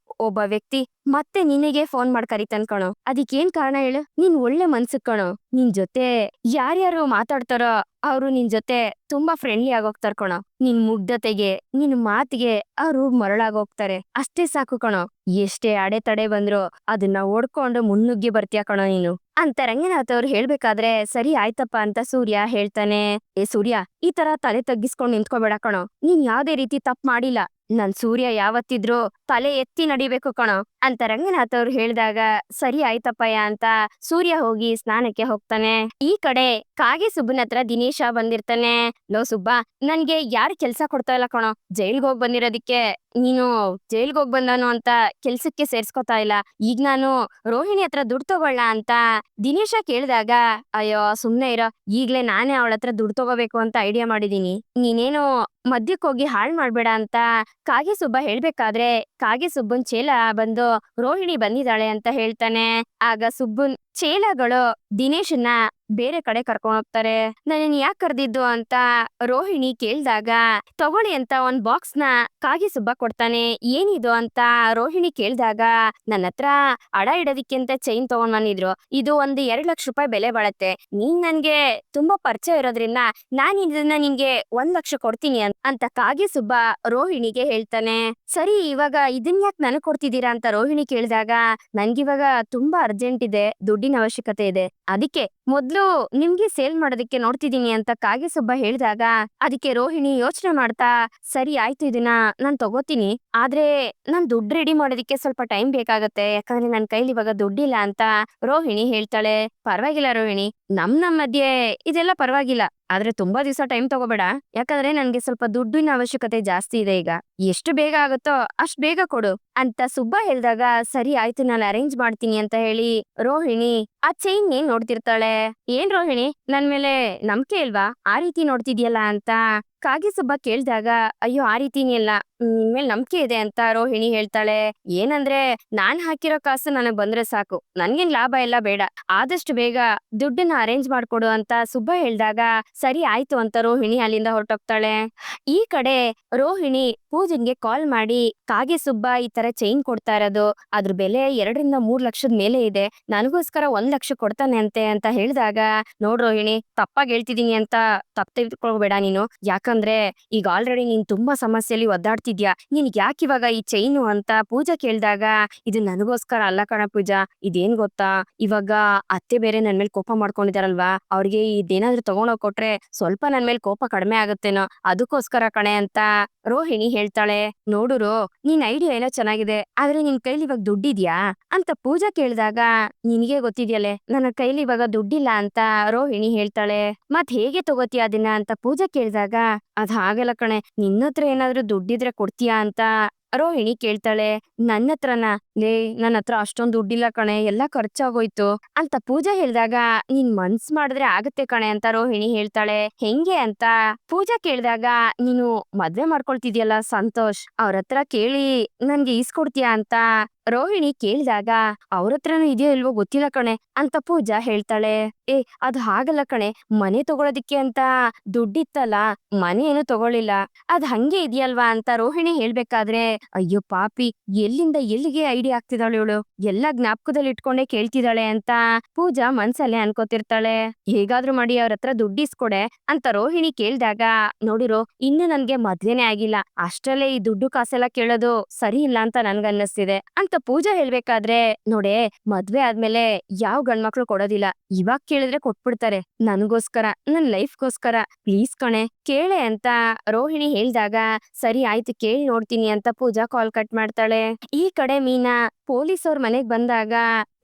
ಒಬ್ಬ ವ್ಯಕ್ತಿ ಮತ್ತೆ ನಿನಗೆ ಫೋನ್ ಮಾಡ್ ಕರಿತಾನ್ ಕಣೋ. ಅದಕ್ಕೇನ್ ಕಾರಣ ಹೇಳು? ನೀನ್ ಒಳ್ಳೆ ಮನ್ಸು ಕಣೋ. ನಿನ್ ಜೊತೆ ಯಾರ್ಯಾರು ಮಾತಾಡ್ತಾರೋ ಅವ್ರು ನಿನ್ ಜೊತೆ ತುಂಬಾ ಫ್ರೆಂಡ್ಲಿ ಆಗೋಗ್ತಾರ ಕಣೋ. ನಿನ್ ಮುಗ್ಧತೆಗೆ, ನಿನ್ ಮಾತಿಗೆ ಅವ್ರು ಮರಳಾಗೋಗ್ತಾರೆ. ಅಷ್ಟೇ ಸಾಕು ಕಣೋ. ಎಷ್ಟೇ ಅಡೆತಡೆ ಬಂದ್ರು ಅದನ್ನ ಓಡ್ಕೊಂಡು ಮುನ್ನುಗ್ಗಿ ಬರ್ತೀಯ ಕಣೋ ನೀನು ಅಂತ ರಂಗನಾಥ್ ಅವ್ರು ಹೇಳ್ಬೇಕಾದ್ರೆ, ಸರಿ ಆಯ್ತಪ್ಪ ಅಂತ ಸೂರ್ಯ ಹೇಳ್ತಾನೆ. ಏ ಸೂರ್ಯ, ಈ ತರ ತಲೆ ತಗ್ಗಿಸ್ಕೊಂಡ್ ನಿಂತ್ಕೋಬೇಡ ಕಣೋ. ನೀನ್ ಯಾವ್ದೇ ರೀತಿ ತಪ್ಪು ಮಾಡಿಲ್ಲ. ನನ್ ಸೂರ್ಯ ಯಾವತ್ತಿದ್ರು ತಲೆ ಎತ್ತಿ ನಡಿಬೇಕು ಕಣೋ ಅಂತ ರಂಗನಾಥ್ ಅವ್ರು ಹೇಳಿದಾಗ, ಸರಿ ಆಯ್ತಪ್ಪಯ್ಯ ಅಂತ ಸೂರ್ಯ ಹೋಗಿ ಸ್ನಾನಕ್ಕೆ ಹೋಗ್ತಾನೆ. ಈ ಕಡೆ ಕಾಗೆ ಸುಬ್ಬನ ಹತ್ರ ದಿನೇಶ ಬಂದಿರ್ತಾನೆ. ಲೋ ಸುಬ್ಬ, ನನ್ಗೆ ಯಾರು ಕೆಲ್ಸ ಕೊಡ್ತಾ ಇಲ್ಲ ಕಣೋ. ಜೈಲ್ಗೆ ಹೋಗ್ ಬಂದಿರೋದಿಕ್ಕೆ ನೀನು ಜೈಲ್ಗೆ ಹೋಗ್ ಬಂದಾನು ಅಂತ ಕೆಲ್ಸಕ್ಕೆ ಸೇರ್ಸ್ಕೊತಾ ಇಲ್ಲ. ಈಗ ನಾನು ರೋಹಿಣಿ ಹತ್ರ ದುಡ್ಡು ತಗೊಳ್ಳ ಅಂತ ದಿನೇಶ ಕೇಳಿದಾಗ, ಅಯ್ಯೋ ಸುಮ್ನೆ ಇರೋ, ಈಗ್ಲೇ ನಾನೇ ಅವಳ ಹತ್ರ ದುಡ್ಡು ತಗೋಬೇಕು ಅಂತ ಐಡಿಯಾ ಮಾಡಿದೀನಿ, ನೀನೇನು ಮದ್ಯಕ್ಕೋಗಿ ಹಾಳ್ ಮಾಡ್ಬೇಡ ಅಂತ ಕಾಗೆ ಸುಬ್ಬ ಹೇಳ್ಬೇಕಾದ್ರೆ, ಕಾಗೆ ಸುಬ್ಬನ್ ಚೇಲ ಬಂದು ರೋಹಿಣಿ ಬಂದಿದ್ದಾಳೆ ಅಂತ ಹೇಳ್ತಾನೆ. ಆಗ ಸುಬ್ಬನ್ ಚೇಲಗಳು ದಿನೇಶನ್ನ ಬೇರೆ ಕಡೆ ಕರ್ಕೊಂಡ್ ಹೋಗ್ತಾರೆ. ನನ್ನ ಯಾಕೆ ಕರ್ದಿದ್ದು ಅಂತ ರೋಹಿಣಿ ಕೇಳ್ದಾಗ, ತಗೊಳ್ಳಿ ಅಂತ ಒಂದ್ ಬಾಕ್ಸ್ ನ ಕಾಗೆ ಸುಬ್ಬ ಕೊಡ್ತಾನೆ. ಏನಿದು ಅಂತ ರೋಹಿಣಿ ಕೇಳ್ದಾಗ, ನನ್ನ ಹತ್ರ ಅಡ ಇಡೋದಿಕ್ಕೆ ಅಂತ ಚೈನ್ ತಗೊಂಡ್ ಬಂದಿದ್ರು, ಇದು ಒಂದು 2 ಲಕ್ಷ ರೂಪಾಯಿ ಬೆಲೆ ಬಾಳತ್ತೆ, ನೀನ್ ನನ್ಗೆ ತುಂಬಾ ಪರಿಚಯ ಇರೋದ್ರಿಂದ ನಾನ್ ಇದನ್ನ ನಿನ್ಗೆ 1 ಲಕ್ಷ ಕೊಡ್ತೀನಿ ಅಂತ ಕಾಗೆ ಸುಬ್ಬ ರೋಹಿಣಿಗೆ ಹೇಳ್ತಾನೆ. ಸರಿ, ಇವಾಗ ಇದನ್ ಯಾಕೆ ನನಗ್ ಕೊಡ್ತಿದ್ದೀರಾ ಅಂತ ರೋಹಿಣಿ ಕೇಳಿದಾಗ, ನನ್ಗಿವಾಗ ತುಂಬಾ ಅರ್ಜೆಂಟ್ ಇದೆ, ದುಡ್ಡಿನ ಅವಶ್ಯಕತೆ ಇದೆ, ಅದಕ್ಕೆ ಮೊದ್ಲು ನಿಮ್ಗೆ ಸೇಲ್ ಮಾಡೋದಕ್ಕೆ ನೋಡ್ತಿದೀನಿ ಅಂತ ಕಾಗೆ ಸುಬ್ಬ ಹೇಳಿದಾಗ, ಅದಕ್ಕೆ ರೋಹಿಣಿ ಯೋಚನೆ ಮಾಡ್ತಾ, ಸರಿ ಆಯ್ತು ಇದನ್ನ ನಾನ್ ತಗೋತೀನಿ, ಆದ್ರೆ ನಾನ್ ದುಡ್ಡು ರೆಡಿ ಮಾಡೋದಕ್ಕೆ ಸ್ವಲ್ಪ ಟೈಮ್ ಬೇಕಾಗತ್ತೆ, ಯಾಕಂದ್ರೆ ನನ್ ಕೈಲಿ ಇವಾಗ ದುಡ್ಡಿಲ್ಲ ಅಂತ ರೋಹಿಣಿ ಹೇಳ್ತಾಳೆ. ಪರವಾಗಿಲ್ಲ ರೋಹಿಣಿ, ನಮ್ ಮಧ್ಯೆ ಇದೆಲ್ಲ ಪರವಾಗಿಲ್ಲ, ಆದ್ರೆ ತುಂಬಾ ದಿವಸ ಟೈಮ್ ತಗೋಬೇಡ. ಯಾಕಂದ್ರೆ ನನ್ಗೆ ಸ್ವಲ್ಪ ದುಡ್ಡಿನ ಅವಶ್ಯಕತೆ ಜಾಸ್ತಿ ಇದೆ ಈಗ. ಎಷ್ಟು ಬೇಗ ಆಗುತ್ತೋ ಅಷ್ಟ್ ಬೇಗ ಕೊಡು ಅಂತ ಸುಬ್ಬ ಹೇಳ್ದಾಗ, ಸರಿ ಆಯ್ತು ನಾನು ಅರೇಂಜ್ ಮಾಡ್ತೀನಿ ಅಂತ ಹೇಳಿ ರೋಹಿಣಿ ಆ ಚೈನ್ ನೋಡ್ತಿರ್ತಾಳೆ. ಏನ್ ರೋಹಿಣಿ, ನನ್ ಮೇಲೆ ನಂಬಿಕೆ ಇಲ್ವಾ, ಆ ರೀತಿ ನೋಡ್ತಿದ್ಯಲ್ಲ ಅಂತ ಕಾಗೆ ಸುಬ್ಬ ಕೇಳ್ದಾಗ, ಅಯ್ಯೋ ಆ ರೀತಿನೇ ಇಲ್ಲ, ನಿನ್ ಮೇಲ್ ನಂಬಿಕೆ ಇದೆ ಅಂತ ರೋಹಿಣಿ ಹೇಳ್ತಾಳೆ. ಏನಂದ್ರೆ ನಾನ್ ಹಾಕಿರೋ ಕಾಸು ನನಗ್ ಬಂದ್ರೆ ಸಾಕು, ನನ್ಗೇನ್ ಲಾಭ ಎಲ್ಲ ಬೇಡ, ಆದಷ್ಟು ಬೇಗ ದುಡ್ಡನ್ನ ಅರೇಂಜ್ ಮಾಡ್ಕೊಡು ಅಂತ ಸುಬ್ಬ ಹೇಳ್ದಾಗ, ಸರಿ ಆಯ್ತು ಅಂತ ರೋಹಿಣಿ ಅಲ್ಲಿಂದ ಹೊರಟೋಗ್ತಾಳೆ. ಈ ಕಡೆ ರೋಹಿಣಿ ಪೂಜನ್ಗೆ ಕಾಲ್ ಮಾಡಿ, ಕಾಗೆ ಸುಬ್ಬ ಈ ತರ ಚೈನ್ ಕೊಡ್ತಾ ಇರೋದು, ಅದ್ರ ಬೆಲೆ 2 ರಿಂದ 3 ಲಕ್ಷದ ಮೇಲೆ ಇದೆ, ನನಗೋಸ್ಕರ 1 ಲಕ್ಷ ಕೊಡ್ತಾನೆ ಅಂತ ಹೇಳಿದಾಗ, ನೋಡ್ ರೋಹಿಣಿ, ತಪ್ಪಾಗಿ ಹೇಳ್ತಿದೀನಿ ಅಂತ ತಪ್ಪು ತಿಳ್ಕೊಳ್ಬೇಡ ನೀನು. ಯಾಕಂದ್ರೆ ಈಗ ಆಲ್ರೆಡಿ ನೀನ್ ತುಂಬಾ ಸಮಸ್ಯೆಯಲ್ಲಿ ಒದ್ದಾಡ್ತಿದ್ಯಾ, ನಿನ್ಗೆ ಯಾಕೆ ಇವಾಗ ಈ ಚೈನು ಅಂತ ಪೂಜಾ ಕೇಳ್ದಾಗ, ಇದು ನನಗೋಸ್ಕರ ಅಲ್ಲ ಕಣ ಪೂಜಾ, ಇದೇನ್ ಗೊತ್ತಾ, ಇವಾಗ ಅತ್ತೆ ಬೇರೆ ನನ್ ಮೇಲೆ ಕೋಪ ಮಾಡ್ಕೊಂಡಿದಾರಲ್ವಾ, ಅವ್ರಿಗೆ ಇದೇನಾದ್ರೂ ತಗೊಂಡೋಗ್ ಕೊಟ್ರೆ ಸ್ವಲ್ಪ ನನ್ ಮೇಲೆ ಕೋಪ ಕಡಿಮೆ ಆಗುತ್ತೇನೋ, ಅದಕ್ಕೋಸ್ಕರ ಕಣೆ ಅಂತ ರೋಹಿಣಿ ಹೇಳ್ತಾಳೆ. ನೋಡುರು, ನಿನ್ ಐಡಿಯಾ ಏನೋ ಚೆನ್ನಾಗಿದೆ, ಆದ್ರೆ ನಿನ್ ಕೈಲಿ ಇವಾಗ ದುಡ್ಡಿದ್ಯಾ ಅಂತ ಪೂಜಾ ಕೇಳಿದಾಗ, ನಿನಗೆ ಗೊತ್ತಿದ್ಯಲೆ ನನ್ನ ಕೈಲಿ ಇವಾಗ ದುಡ್ಡಿಲ್ಲ ಅಂತ ರೋಹಿಣಿ ಹೇಳ್ತಾಳೆ. ಮತ್ ಹೇಗೆ ತಗೋತೀಯ ಅದನ್ನ ಅಂತ ಪೂಜಾ ಕೇಳಿದಾಗ, ಅದ್ ಹಾಗಲ್ಲ ಕಣೆ, ನಿನ್ನತ್ರ ಏನಾದ್ರೂ ದುಡ್ಡಿದ್ರೆ ಕೊಡ್ತೀಯಾ ಅಂತ ರೋಹಿಣಿ ಕೇಳ್ತಾಳೆ. ನನ್ನ ಹತ್ರನ, ಲೇ ನನ್ನ ಹತ್ರ ಅಷ್ಟೊಂದ್ ದುಡ್ಡಿಲ್ಲ ಕಣೆ, ಎಲ್ಲ ಖರ್ಚಾಗೋಯ್ತು ಅಂತ ಪೂಜಾ ಹೇಳ್ದಾಗ, ನೀನ್ ಮನ್ಸ್ ಮಾಡಿದ್ರೆ ಆಗತ್ತೆ ಕಣೆ ಅಂತ ರೋಹಿಣಿ ಹೇಳ್ತಾಳೆ. ಹೆಂಗೆ ಅಂತ ಪೂಜಾ ಕೇಳಿದಾಗ, ನೀನು ಮದ್ವೆ ಮಾಡ್ಕೊಳ್ತಿದ್ಯಲ್ಲ ಸಂತೋಷ್, ಅವ್ರ ಹತ್ರ ಕೇಳಿ ನನ್ಗೆ ಈಸ್ಕೊಡ್ತೀಯಾ ಅಂತ ರೋಹಿಣಿ ಕೇಳಿದಾಗ, ಅವ್ರತ್ರನೂ ಇದೆಯೋ ಇಲ್ವೋ ಗೊತ್ತಿಲ್ಲ ಕಣೆ ಅಂತ ಪೂಜಾ ಹೇಳ್ತಾಳೆ. ಅದು ಹಾಗಲ್ಲ ಕಣೆ, ಮನೆ ತಗೊಳೋದಿಕ್ಕೆ ಅಂತ ದುಡ್ಡಿತ್ತಲ್ಲ, ಮನೆ ಏನು ತಗೊಳ್ಳಿಲ್ಲ, ಅದ್ ಹಂಗೆ ಇದೆಯಲ್ವಾ ಅಂತ ರೋಹಿಣಿ ಹೇಳ್ಬೇಕಾದ್ರೆ, ಅಯ್ಯೋ ಪಾಪಿ, ಎಲ್ಲಿಂದ ಎಲ್ಲಿಗೆ ಐಡಿಯಾ ಆಗ್ತಿದ್ದಾಳೆ ಇವಳು, ಎಲ್ಲಾ ಜ್ಞಾಪಕದಲ್ಲಿ ಇಟ್ಕೊಂಡೇ ಕೇಳ್ತಿದ್ದಾಳೆ ಅಂತ ಪೂಜಾ ಮನ್ಸಲ್ಲೇ ಅನ್ಕೋತಿರ್ತಾಳೆ. ಹೇಗಾದ್ರೂ ಮಾಡಿ ಅವ್ರ ಹತ್ರ ದುಡ್ಡಿಸ್ಕೊಡೆ ಅಂತ ರೋಹಿಣಿ ಕೇಳ್ದಾಗ, ನೋಡಿರೋ, ಇನ್ನು ನನ್ಗೆ ಮದ್ವೆನೇ ಆಗಿಲ್ಲ, ಅಷ್ಟರಲ್ಲೇ ಈ ದುಡ್ಡು ಕಾಸೆಲ್ಲ ಕೇಳೋದು ಸರಿ ಇಲ್ಲ ಅಂತ ನನ್ಗನ್ನಿಸ್ತಿದೆ ಅಂತ ಪೂಜಾ ಹೇಳ್ಬೇಕಾದ್ರೆ, ನೋಡೆ, ಮದ್ವೆ ಆದ್ಮೇಲೆ ಯಾವ ಗಂಡ್ಮಕ್ಳು ಕೊಡೋದಿಲ್ಲ, ಇವಾಗ ಕೇಳಿದ್ರೆ ಕೊಟ್ಬಿಡ್ತಾರೆ, ನನಗೋಸ್ಕರ, ನನ್ ಲೈಫ್ಗೋಸ್ಕರ ಪ್ಲೀಸ್ ಕಣೆ ಕೇಳೆ ಅಂತ ರೋಹಿಣಿ ಹೇಳ್ದಾಗ, ಸರಿ ಆಯ್ತು ಕೇಳಿ ನೋಡ್ತೀನಿ ಅಂತ ಪೂಜಾ ಕಾಲ್ ಕಟ್ ಮಾಡ್ತಾಳೆ. ಈ ಕಡೆ ಮೀನಾ ಪೊಲೀಸ್ ಅವ್ರ ಮನೆಗ್ ಬಂದಾಗ,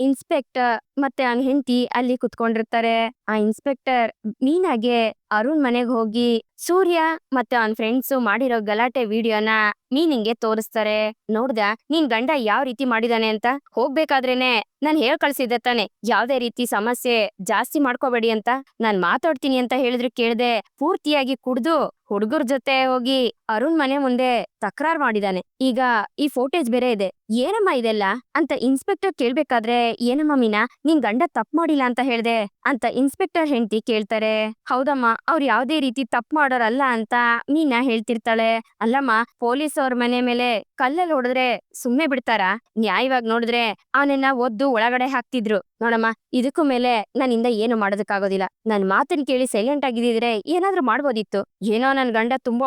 ಇನ್ಸ್ಪೆಕ್ಟರ್ ಮತ್ತೆ ಅವ್ನ ಹೆಂಡತಿ ಅಲ್ಲಿ ಕುತ್ಕೊಂಡಿರ್ತಾರೆ. ಆ ಇನ್ಸ್ಪೆಕ್ಟರ್ ಮೀನಾಗೆ ಅರುಣ್ ಮನೆಗ್ ಹೋಗಿ ಸೂರ್ಯ ಮತ್ತೆ ಅವನ್ ಫ್ರೆಂಡ್ಸ್ ಮಾಡಿರೋ ಗಲಾಟೆ ವಿಡಿಯೋನ ಮೀನಿಂಗೆ ತೋರಿಸ್ತಾರೆ. ನೋಡ್ದ ನೀನ್ ಗಂಡ ಯಾವ ರೀತಿ ಮಾಡಿದಾನೆ ಅಂತ, ಹೋಗ್ಬೇಕಾದ್ರೇನೆ ನಾನ್ ಕಳ್ಸಿದ್ದೆ ತಾನೆ, ಯಾವ್ದೇ ರೀತಿ ಸಮಸ್ಯೆ ಜಾಸ್ತಿ ಮಾಡ್ಕೋಬೇಡಿ ಅಂತ, ನಾನ್ ಮಾತಾಡ್ತೀನಿ ಅಂತ ಹೇಳಿದ್ರು ಕೇಳ್ದೆ, ಪೂರ್ತಿಯಾಗಿ ಕುಡ್ದು ಹುಡುಗರ ಜೊತೆ ಹೋಗಿ ಅರುಣ್ ಮನೆ ಮುಂದೆ ತಕರಾರ್ ಮಾಡಿದಾನೆ. ಈಗ ಈ ಫೋಟೇಜ್ ಬೇರೆ ಇದೆ, ಏನಮ್ಮ ಇದೆಲ್ಲ ಅಂತ ಇನ್ಸ್ಪೆಕ್ಟರ್ ಕೇಳ್ಬೇಕಾದ್ರೆ, ಏನಮ್ಮ ಮೀನಾ, ನಿನ್ ಗಂಡ ತಪ್ಪು ಮಾಡಿಲ್ಲ ಅಂತ ಹೇಳ್ದೆ ಅಂತ ಇನ್ಸ್ಪೆಕ್ಟರ್ ಹೆಂಡತಿ ಕೇಳ್ತಾರೆ. ಹೌದಮ್ಮ, ಅವ್ರು ಯಾವ್ದೇ ರೀತಿ ತಪ್ಪು ಮಾಡೋರಲ್ಲ ಅಂತ ಮೀನಾ ಹೇಳ್ತಿರ್ತಾಳೆ. ಅಲ್ಲಮ್ಮ, ಪೊಲೀಸ್ ಅವ್ರ ಮನೆ ಮೇಲೆ ಕಲ್ಲಲ್ಲಿ ಹೊಡೆದ್ರೆ ಸುಮ್ನೆ ಬಿಡ್ತಾರಾ? ನ್ಯಾಯವಾಗಿ ನೋಡಿದ್ರೆ ಅವನನ್ನ ಒದ್ದು ಒಳಗಡೆ ಹಾಕ್ತಿದ್ರು. ನೋಡಮ್ಮ, ಇದಕ್ಕೂ ಮೇಲೆ ನನ್ನಿಂದ ಏನು ಮಾಡೋದಕ್ಕಾಗೋದಿಲ್ಲ, ನನ್ ಮಾತನ್ ಕೇಳಿ ಸೈಲೆಂಟ್ ಆಗಿದ್ರೆ ಏನಾದ್ರೂ ಮಾಡ್ಬೋದಿತ್ತು. ಏನೋ ನನ್ ಗಂಡ ತುಂಬಾ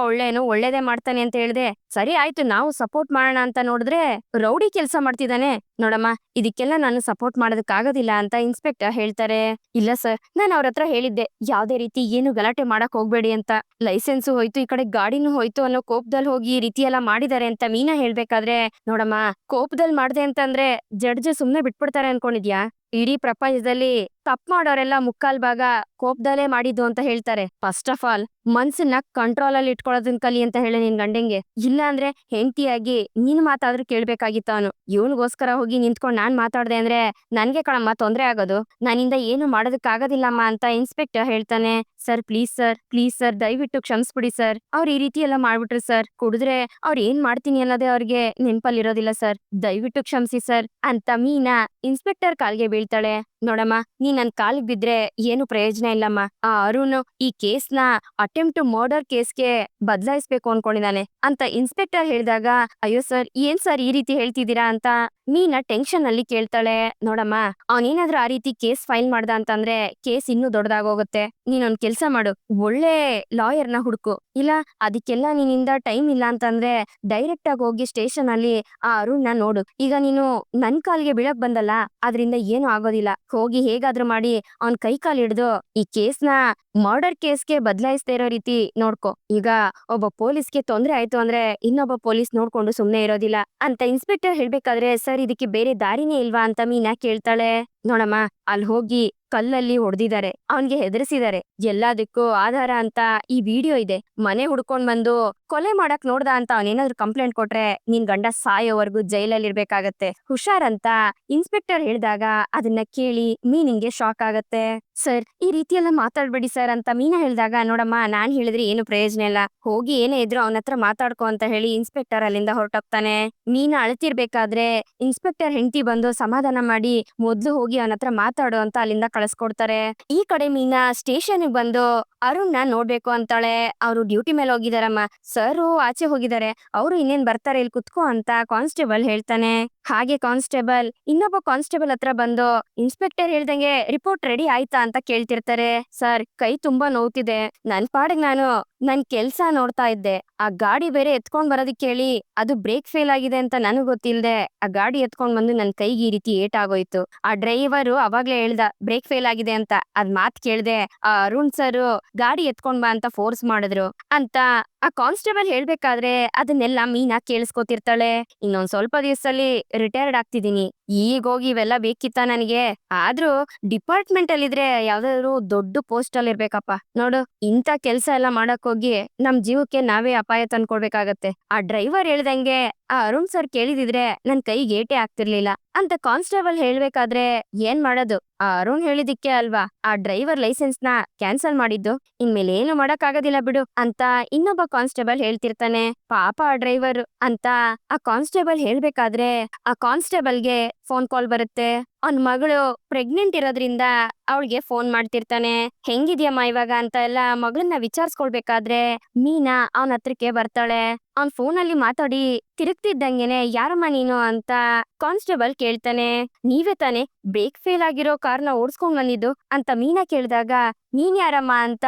ಒಳ್ಳೇದೇ ಮಾಡ್ತಾನೆ ಅಂತ ಹೇಳ್ದೆ, ಸರಿ ಆಯ್ತು ನಾವು ಸಪೋರ್ಟ್ ಮಾಡೋಣ ಅಂತ ನೋಡಿದ್ರೆ ರೌಡಿ ಕೆಲ್ಸ ಮಾಡ್ತಿದ್ದಾನೆ. ನೋಡಮ್ಮ, ಇದಕ್ಕೆಲ್ಲ ನಾನು ಸಪೋರ್ಟ್ ಮಾಡೋದಕ್ಕಾಗೋದಿಲ್ಲ ಅಂತ ಇನ್ಸ್ಪೆಕ್ಟರ್ ಹೇಳ್ತಾರೆ. ಇಲ್ಲ ಸರ್, ನಾನು ಅವ್ರ ಹತ್ರ ಹೇಳಿದ್ದೆ ಯಾವ್ದೇ ರೀತಿ ಏನು ಗಲಾಟೆ ಮಾಡಕ್ ಹೋಗ್ಬೇಡಿ ಅಂತ, ಲೈಸೆನ್ಸು ಹೋಯ್ತು, ಈ ಕಡೆ ಗಾಡಿನೂ ಹೋಯ್ತು ಅನ್ನೋ ಕೋಪದಲ್ಲಿ ಹೋಗಿ ಈ ರೀತಿ ಎಲ್ಲ ಮಾಡಿದಾರೆ ಅಂತ ಮೀನಾ ಹೇಳ್ಬೇಕಾದ್ರೆ, ನೋಡಮ್ಮ, ಕೋಪದಲ್ಲಿ ಮಾಡ್ದೆ ಅಂತಂದ್ರೆ ಜಡ್ಜ್ ಸುಮ್ನೆ ಬಿಟ್ಬಿಡ್ತಾರೆ ಅನ್ಕೊಂಡಿದ್ಯಾ? ಇಡೀ ಪ್ರಪಂಚದಲ್ಲಿ ತಪ್ಪು ಮಾಡೋರೆಲ್ಲ ಮುಕ್ಕಾಲ್ ಭಾಗ ಕೋಪದಲ್ಲೇ ಮಾಡಿದ್ದು ಅಂತ ಹೇಳ್ತಾರೆ. ಫಸ್ಟ್ ಆಫ್ ಆಲ್ ಮನ್ಸನ್ನ ಕಂಟ್ರೋಲ್ ಅಲ್ಲಿ ಇಟ್ಕೊಳ್ಳೋದನ್ ಕಲಿ ಅಂತ ಹೇಳಿ ನಿನ್ ಗಂಡಂಗೆ, ಇಲ್ಲ ಅಂದ್ರೆ ಹೆಂಡತಿಯಾಗಿ ನೀನ್ ಮಾತಾದ್ರೂ ಕೇಳ್ಬೇಕಾಗಿತ್ತು. ಅವನು ಇವನಿಗೋಸ್ಕರ ಹೋಗಿ ನಿಂತ್ಕೊಂಡ್ ನಾನ್ ಮಾತಾಡ್ದೆ ಅಂದ್ರೆ ನನ್ಗೆ ಕಣಮ್ಮ ತೊಂದ್ರೆ ಆಗೋದು, ನನ್ನಿಂದ ಏನು ಮಾಡೋದಕ್ಕಾಗೋದಿಲ್ಲಮ್ಮ ಅಂತ ಇನ್ಸ್ಪೆಕ್ಟರ್ ಹೇಳ್ತಾನೆ. Sir please sir, please sir, ದಯವಿಟ್ಟು ಕ್ಷಮಿಸ್ಬಿಡಿ ಸರ್, ಅವ್ರು ಈ ರೀತಿ ಎಲ್ಲ ಮಾಡ್ಬಿಟ್ರು ಸರ್, ಕುಡಿದ್ರೆ ಅವ್ರು ಏನ್ ಮಾಡ್ತೀನಿ ಅನ್ನೋದೇ ಅವ್ರಿಗೆ ನೆನ್ಪಲ್ಲಿರೋದಿಲ್ಲ ಸರ್, ದಯವಿಟ್ಟು ಕ್ಷಮಿಸಿ ಸರ್ ಅಂತ ಮೀನಾ ಇನ್ಸ್ಪೆಕ್ಟರ್ ಕಾಲ್ಗೆ ಬೀಳ್ತಾಳೆ. ನೋಡಮ್ಮ, ನೀ ನನ್ ಕಾಲಿಗೆ ಬಿದ್ರೆ ಏನು ಪ್ರಯೋಜನ ಇಲ್ಲಮ್ಮ, ಆ ಅರುಣ್ ಈ ಕೇಸ್ನ ಅಟೆಂಪ್ಟ್ ಟು ಮರ್ಡರ್ ಕೇಸ್ಗೆ ಬದಲಾಯಿಸ್ಬೇಕು ಅನ್ಕೊಂಡಿದ್ದಾನೆ ಅಂತ ಇನ್ಸ್ಪೆಕ್ಟರ್ ಹೇಳಿದಾಗ, ಅಯ್ಯೋ ಸರ್, ಏನ್ ಸರ್ ಈ ರೀತಿ ಹೇಳ್ತಿದ್ದೀರಾ ಅಂತ ಮೀನಾ ಟೆನ್ಷನ್ ಅಲ್ಲಿ ಕೇಳ್ತಾಳೆ. ನೋಡಮ್ಮ, ಅವನೇನಾದ್ರೂ ಆ ರೀತಿ ಕೇಸ್ ಫೈಲ್ ಮಾಡ್ದ ಅಂತಂದ್ರೆ ಕೇಸ್ ಇನ್ನೂ ದೊಡ್ಡದಾಗೋಗುತ್ತೆ. ನೀನೊಂದ್ ಕೆಲ್ಸ ಮಾಡು, ಒಳ್ಳೆ ಲಾಯರ್ನ ಹುಡುಕು, ಇಲ್ಲ ಅದಕ್ಕೆಲ್ಲ ನಿನ್ನಿಂದ ಟೈಮ್ ಇಲ್ಲ ಅಂತಂದ್ರೆ ಡೈರೆಕ್ಟ್ ಆಗಿ ಹೋಗಿ ಸ್ಟೇಷನ್ ಅಲ್ಲಿ ಆ ಅರುಣ್ನ ನೋಡು. ಈಗ ನೀನು ನನ್ ಕಾಲ್ಗೆ ಬೀಳಕ್ ಬಂದಲ್ಲ, ಅದ್ರಿಂದ ಏನು ಆಗೋದಿಲ್ಲ, ಹೋಗಿ ಹೇಗಾದ್ರೂ ಮಾಡಿ ಅವ್ನ್ ಕೈ ಕಾಲ್ ಹಿಡ್ದು ಈ ಕೇಸ್ನ ಮರ್ಡರ್ ಕೇಸ್ಗೆ ಬದಲಾಯಿಸದೇ ಇರೋ ರೀತಿ ನೋಡ್ಕೊ. ಈಗ ಒಬ್ಬ ಪೊಲೀಸ್ಗೆ ತೊಂದ್ರೆ ಆಯ್ತು ಅಂದ್ರೆ ಇನ್ನೊಬ್ಬ ಪೊಲೀಸ್ ನೋಡ್ಕೊಂಡು ಸುಮ್ನೆ ಇರೋದಿಲ್ಲ ಅಂತ ಇನ್ಸ್ಪೆಕ್ಟರ್ ಹೇಳ್ಬೇಕಾದ್ರೆ, ಸರ್ ಇದಕ್ಕೆ ಬೇರೆ ದಾರಿನೇ ಇಲ್ವಾ ಅಂತ ಮೀನಾ ಕೇಳ್ತಾಳೆ. ನೋಡಮ್ಮ, ಅಲ್ಲಿ ಹೋಗಿ ಕಲ್ಲಲ್ಲಿ ಹೊಡೆದಿದ್ದಾರೆ, ಅವನ್ಗೆ ಹೆದರ್ಸಿದ್ದಾರೆ. ಎಲ್ಲದಕ್ಕೂ ಆಧಾರ ಅಂತ ಈ ವಿಡಿಯೋ ಇದೆ. ಮನೆ ಹುಡ್ಕೊಂಡ್ ಬಂದು ಕೊಲೆ ಮಾಡಕ್ ನೋಡ್ದ ಅಂತ ಅವನೇನಾದ್ರು ಕಂಪ್ಲೇಂಟ್ ಕೊಟ್ರೆ ನಿನ್ ಗಂಡ ಸಾಯೋವರೆಗೂ ಜೈಲಲ್ಲಿ ಇರ್ಬೇಕಾಗತ್ತೆ, ಹುಷಾರ್ ಅಂತ ಇನ್ಸ್ಪೆಕ್ಟರ್ ಹೇಳಿದಾಗ ಅದನ್ನ ಕೇಳಿ ಮೀನಿಂಗೆ ಶಾಕ್ ಆಗತ್ತೆ. ಸರ್, ಈ ರೀತಿ ಎಲ್ಲ ಮಾತಾಡ್ಬೇಡಿ ಸರ್ ಅಂತ ಮೀನಾ ಹೇಳಿದಾಗ, ನೋಡಮ್ಮ ನಾನ್ ಹೇಳಿದ್ರೆ ಏನು ಪ್ರಯೋಜನ ಇಲ್ಲ, ಹೋಗಿ ಏನೇ ಇದ್ರು ಅವನ ಹತ್ರ ಮಾತಾಡ್ಕೊ ಅಂತ ಹೇಳಿ ಇನ್ಸ್ಪೆಕ್ಟರ್ ಅಲ್ಲಿಂದ ಹೊರಟೋಗ್ತಾನೆ. ಮೀನಾ ಅಳ್ತಿರ್ಬೇಕಾದ್ರೆ ಇನ್ಸ್ಪೆಕ್ಟರ್ ಹೆಂಡತಿ ಬಂದು ಸಮಾಧಾನ ಮಾಡಿ ಮೊದ್ಲು ಹೋಗಿ ಅವನ ಹತ್ರ ಮಾತಾಡು ಅಂತ ಅಲ್ಲಿಂದ ಕಳಿಸ್ಕೊಡ್ತಾರೆ. ಈ ಕಡೆ ಮೀನಾ ಸ್ಟೇಷನ್ ಬಂದು ಅರುಣ್ನ ನೋಡ್ಬೇಕು ಅಂತಾಳೆ. ಅವ್ರು ಡ್ಯೂಟಿ ಮೇಲೆ ಹೋಗಿದಾರಮ್ಮ, ಸರ್ ಆಚೆ ಹೋಗಿದ್ದಾರೆ, ಅವ್ರು ಇನ್ನೇನ್ ಬರ್ತಾರೆ, ಇಲ್ಲಿ ಕುತ್ಕೋ ಅಂತ ಕಾನ್ಸ್ಟೇಬಲ್ ಹೇಳ್ತಾನೆ. ಹಾಗೆ ಕಾನ್ಸ್ಟೇಬಲ್ ಇನ್ನೊಬ್ಬ ಕಾನ್ಸ್ಟೇಬಲ್ ಹತ್ರ ಬಂದು ಇನ್ಸ್ಪೆಕ್ಟರ್ ಹೇಳ್ದಂಗೆ ರಿಪೋರ್ಟ್ ರೆಡಿ ಆಯ್ತಾ ಅಂತ ಕೇಳ್ತಿರ್ತಾರೆ. ಸರ್, ಕೈ ತುಂಬಾ ನೋವ್ತಿದೆ, ನನ್ ಪಾಡಿಗೆ ನಾನು ನನ್ ಕೆಲ್ಸ ನೋಡ್ತಾ ಇದ್ದೆ, ಆ ಗಾಡಿ ಬೇರೆ ಎತ್ಕೊಂಡ್ ಬರೋದಕ್ಕೆ ಹೇಳಿ ಅದು ಬ್ರೇಕ್ ಫೇಲ್ ಆಗಿದೆ ಅಂತ ನನಗ್ ಗೊತ್ತಿಲ್ದೆ ಆ ಗಾಡಿ ಎತ್ಕೊಂಡ್ ಬಂದು ನನ್ ಕೈಗೆ ಈ ರೀತಿ ಏಟಾಗೋಯ್ತು. ಆ ಡ್ರೈವರು ಅವಾಗ್ಲೇ ಹೇಳ್ದ ಬ್ರೇಕ್ ಫೇಲ್ ಆಗಿದೆ ಅಂತ, ಅದ್ ಮಾತ್ ಕೇಳ್ದೆ ಆ ಅರುಣ್ ಸರ್ ಗಾಡಿ ಎತ್ಕೊಂಡ್ ಬಾ ಅಂತ ಫೋರ್ಸ್ ಮಾಡಿದ್ರು ಅಂತ ಆ ಕಾನ್ಸ್ಟೇಬಲ್ ಹೇಳ್ಬೇಕಾದ್ರೆ ಅದನ್ನೆಲ್ಲ ಮೀನಾ ಕೇಳಿಸ್ಕೊತಿರ್ತಾಳೆ. ಇನ್ನೊಂದ್ ಸ್ವಲ್ಪ ದಿವಸದಲ್ಲಿ ರಿಟೈರ್ಡ್ ಆಗ್ತಿದೀನಿ, ಈಗ ಹೋಗಿ ಇವೆಲ್ಲ ಬೇಕಿತ್ತ ನನಗೆ, ಆದ್ರೂ ಡಿಪಾರ್ಟ್ಮೆಂಟ್ ಅಲ್ಲಿ ಇದ್ರೆ ಯಾವ್ದಾದ್ರು ದೊಡ್ಡ ಪೋಸ್ಟ್ ಅಲ್ಲಿ ಇರ್ಬೇಕಪ್ಪ. ನೋಡು, ಇಂಥ ಕೆಲ್ಸ ಎಲ್ಲ ಮಾಡಕ್ ಹೋಗಿ ನಮ್ ಜೀವಕ್ಕೆ ನಾವೇ ಅಪಾಯ ತಂದ್ಕೊಡ್ಬೇಕಾಗತ್ತೆ. ಆ ಡ್ರೈವರ್ ಹೇಳ್ದಂಗೆ ಆ ಅರುಣ್ ಸರ್ ಕೇಳಿದಿದ್ರೆ ನನ್ ಕೈಗೆ ಏಟೆ ಆಗ್ತಿರ್ಲಿಲ್ಲ ಅಂತ ಕಾನ್ಸ್ಟೇಬಲ್ ಹೇಳ್ಬೇಕಾದ್ರೆ ಏನ್ ಮಾಡೋದು, ಆ ಅರುಣ್ ಹೇಳಿದಿಕ್ಕೆ ಅಲ್ವಾ ಆ ಡ್ರೈವರ್ ಲೈಸೆನ್ಸ್ ನ ಕ್ಯಾನ್ಸಲ್ ಮಾಡಿದ್ದು, ಇನ್ಮೇಲೆ ಏನು ಮಾಡಕ್ ಆಗೋದಿಲ್ಲ ಬಿಡು ಅಂತ ಇನ್ನೊಬ್ಬ ಕಾನ್ಸ್ಟೇಬಲ್ ಹೇಳ್ತಿರ್ತಾನೆ. ಪಾಪ ಆ ಡ್ರೈವರ್ ಅಂತ ಆ ಕಾನ್ಸ್ಟೇಬಲ್ ಹೇಳ್ಬೇಕಾದ್ರೆ ಆ ಕಾನ್ಸ್ಟೇಬಲ್ಗೆ ಫೋನ್ ಕಾಲ್ ಬರುತ್ತೆ. ಅವ್ನ್ ಮಗಳು ಪ್ರೆಗ್ನೆಂಟ್ ಇರೋದ್ರಿಂದ ಅವಳಿಗೆ ಫೋನ್ ಮಾಡ್ತಿರ್ತಾನೆ. ಹೆಂಗಿದ್ಯಮ್ಮ ಇವಾಗ ಅಂತ ಎಲ್ಲ ಮಗಳನ್ನ ವಿಚಾರಿಸ್ಕೊಳ್ಬೇಕಾದ್ರೆ ಮೀನಾ ಅವನ ಹತ್ರಕ್ಕೆ ಬರ್ತಾಳೆ. ಅವ್ನ್ ಫೋನಲ್ಲಿ ಮಾತಾಡಿ ತಿರುಗ್ತಿದ್ದಂಗೆನೆ ಯಾರಮ್ಮ ನೀನು ಅಂತ ಕಾನ್ಸ್ಟೇಬಲ್ ಕೇಳ್ತಾನೆ. ನೀವೇ ತಾನೆ ಬ್ರೇಕ್ ಫೇಲ್ ಆಗಿರೋ ಕಾರ್ನ ಓಡಿಸ್ಕೊಂಡ್ ಬಂದಿದ್ದು ಅಂತ ಮೀನಾ ಕೇಳಿದಾಗ, ನೀನ್ ಯಾರಮ್ಮ ಅಂತ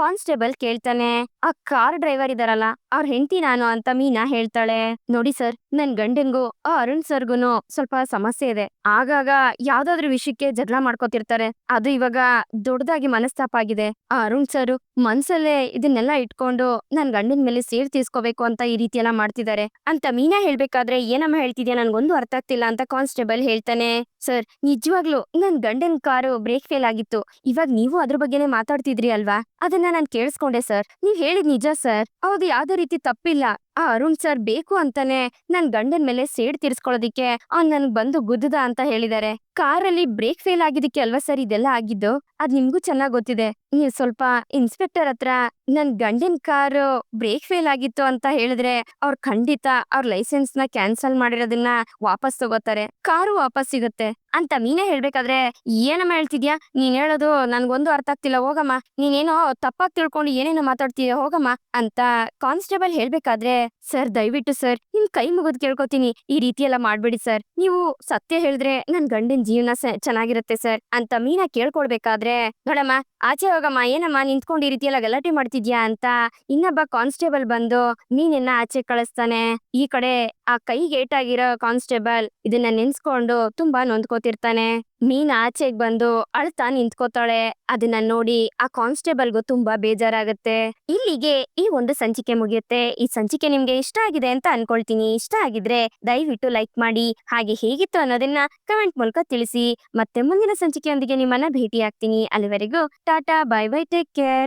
ಕಾನ್ಸ್ಟೇಬಲ್ ಕೇಳ್ತಾನೆ. ಆ ಕಾರ್ ಡ್ರೈವರ್ ಇದಾರಲ್ಲ ಅವ್ರ ಹೆಂಡತಿ ನಾನು ಅಂತ ಮೀನಾ ಹೇಳ್ತಾಳೆ. ನೋಡಿ ಸರ್, ನನ್ ಗಂಡನ್ಗೂ ಆ ಅರುಣ್ ಸರ್ಗುನು ಸ್ವಲ್ಪ ಸಮಸ್ಯೆ ಇದೆ, ಆಗಾಗ ಯಾವ್ದಾದ್ರು ವಿಷಯಕ್ಕೆ ಜಗಳ ಮಾಡ್ಕೋತಿರ್ತಾರೆ, ಅದು ಇವಾಗ ದೊಡ್ಡದಾಗಿ ಮನಸ್ತಾಪ ಆಗಿದೆ. ಆ ಅರುಣ್ ಸರ್ ಮನ್ಸಲ್ಲೇ ಇದನ್ನೆಲ್ಲ ಇಟ್ಕೊಂಡು ನನ್ ಗಂಡನ್ ಮೇಲೆ ಸೇರ್ ತೀರ್ಸ್ಕೋಬೇಕು ಅಂತ ಈ ರೀತಿ ಎಲ್ಲ ಮಾಡ್ತಿದ್ದಾರೆ ಅಂತ ಮೀನಾ ಹೇಳ್ಬೇಕಾದ್ರೆ, ಏನಮ್ಮ ಹೇಳ್ತಿದ್ಯಾ ನನ್ಗೊಂದು ಅರ್ಥ ಆಗ್ತಿಲ್ಲ ಅಂತ ಕಾನ್ಸ್ಟೇಬಲ್ ಹೇಳ್ತಾನೆ. ಸರ್, ನಿಜವಾಗ್ಲು ನನ್ ಗಂಡನ್ ಕಾರು ಬ್ರೇಕ್ ಫೇಲ್ ಆಗಿತ್ತು, ಇವಾಗ ನೀವು ಅದ್ರ ಬಗ್ಗೆನೇ ಮಾತಾಡ್ತಿದ್ರಿ ಅಲ್ವಾ, ಅದನ್ನ ನಾನ್ ಕೇಳಿಸ್ಕೊಂಡೆ ಸರ್, ನೀವ್ ಹೇಳಿದ್ ನಿಜ ಸರ್, ಹೌದು, ಯಾವ್ದೋ ರೀತಿ ತಪ್ಪಿಲ್ಲ. ಆ ಅರುಣ್ ಸರ್ ಬೇಕು ಅಂತಾನೆ ನನ್ ಗಂಡನ್ ಮೇಲೆ ಸೇಡ್ ತೀರ್ಸ್ಕೊಳ್ಳೋದಿಕ್ಕೆ ಅವ್ನ್ ನನ್ಗ್ ಬಂದು ಗುದ್ದದ ಅಂತ ಹೇಳಿದಾರೆ. ಕಾರಲ್ಲಿ ಬ್ರೇಕ್ ಫೇಲ್ ಆಗಿದ್ದಕ್ಕೆ ಅಲ್ವಾ ಸರ್ ಇದೆಲ್ಲ ಆಗಿದ್ದು, ಅದ್ ನಿಮ್ಗೂ ಚೆನ್ನಾಗ್ ಗೊತ್ತಿದೆ. ನೀವ್ ಸ್ವಲ್ಪ ಇನ್ಸ್ಪೆಕ್ಟರ್ ಹತ್ರ ನನ್ ಗಂಡನ್ ಕಾರು ಬ್ರೇಕ್ ಫೇಲ್ ಆಗಿತ್ತು ಅಂತ ಹೇಳಿದ್ರೆ ಅವ್ರ್ ಖಂಡಿತ ಅವ್ರ ಲೈಸೆನ್ಸ್ ನ ಕ್ಯಾನ್ಸಲ್ ಮಾಡಿರೋದನ್ನ ವಾಪಸ್ ತಗೋತಾರೆ, ಕಾರು ವಾಪಸ್ ಸಿಗುತ್ತೆ ಅಂತ ಮೀನೇ ಹೇಳ್ಬೇಕಾದ್ರೆ, ಏನಮ್ಮ ಹೇಳ್ತಿದ್ಯಾ, ನೀನ್ ಹೇಳೋದು ನನ್ಗೊಂದು ಅರ್ಥ ಆಗ್ತಿಲ್ಲ, ಹೋಗಮ್ಮ, ನೀನೇನೋ ತಪ್ಪಾಗಿ ತಿಳ್ಕೊಂಡು ಏನೇನೋ ಮಾತಾಡ್ತೀಯ, ಹೋಗಮ್ಮ ಅಂತ ಕಾನ್ಸ್ಟೇಬಲ್ ಹೇಳ್ಬೇಕಾದ್ರೆ, ಸರ್ ದಯವಿಟ್ಟು ಸರ್ ನಿಮ್ ಕೈ ಮುಗಿದ್ ಕೇಳ್ಕೊತೀನಿ, ಈ ರೀತಿ ಎಲ್ಲ ಮಾಡ್ಬೇಡಿ ಸರ್, ನೀವು ಸತ್ಯ ಹೇಳಿದ್ರೆ ನನ್ ಗಂಡನ್ ಜೀವನ ಚೆನ್ನಾಗಿರುತ್ತೆ ಸರ್ ಅಂತ ಮೀನಾ ಕೇಳ್ಕೊಳ್ಬೇಕಾದ್ರೆ, ನೋಡಮ್ಮ ಆಚೆ ಹೋಗಮ್ಮ, ಏನಮ್ಮ ನಿಂತ್ಕೊಂಡು ಈ ರೀತಿ ಎಲ್ಲ ಗಲಾಟೆ ಮಾಡ್ತಿದ್ಯಾ ಅಂತ ಇನ್ನೊಬ್ಬ ಕಾನ್ಸ್ಟೇಬಲ್ ಬಂದು ಮೀನನ್ನ ಆಚೆ ಕಳಿಸ್ತಾನೆ. ಈ ಕಡೆ ಆ ಕೈಗೆ ಏಟಾಗಿರೋ ಕಾನ್ಸ್ಟೇಬಲ್ ಇದನ್ನ ನೆನ್ಸ್ಕೊಂಡು ತುಂಬಾ ನೊಂದ್ಕೋತಿರ್ತಾನೆ. ಮೀನ್ ಆಚೆಗ್ ಬಂದು ಅಳ್ತಾ ನಿಂತ್ಕೋತಾಳೆ. ಅದನ್ನ ನೋಡಿ ಆ ಕಾನ್ಸ್ಟೇಬಲ್ಗೂ ತುಂಬಾ ಬೇಜಾರಾಗತ್ತೆ. ಇಲ್ಲಿಗೆ ಈ ಒಂದು ಸಂಚಿಕೆ ಮುಗಿಯುತ್ತೆ. ಈ ಸಂಚಿಕೆ ನಿಮ್ಗೆ ಇಷ್ಟ ಆಗಿದೆ ಅಂತ ಅನ್ಕೊಳ್ತೀನಿ. ಇಷ್ಟ ಆಗಿದ್ರೆ ದಯವಿಟ್ಟು ಲೈಕ್ ಮಾಡಿ, ಹಾಗೆ ಹೇಗಿತ್ತು ಅನ್ನೋದನ್ನ ಕಮೆಂಟ್ ಮೂಲಕ ತಿಳಿಸಿ. ಮತ್ತೆ ಮುಂದಿನ ಸಂಚಿಕೆಯೊಂದಿಗೆ ನಿಮ್ಮನ್ನ ಭೇಟಿ ಆಗ್ತೀನಿ. ಅಲ್ಲಿವರೆಗೂ Tata, bye bye, take care.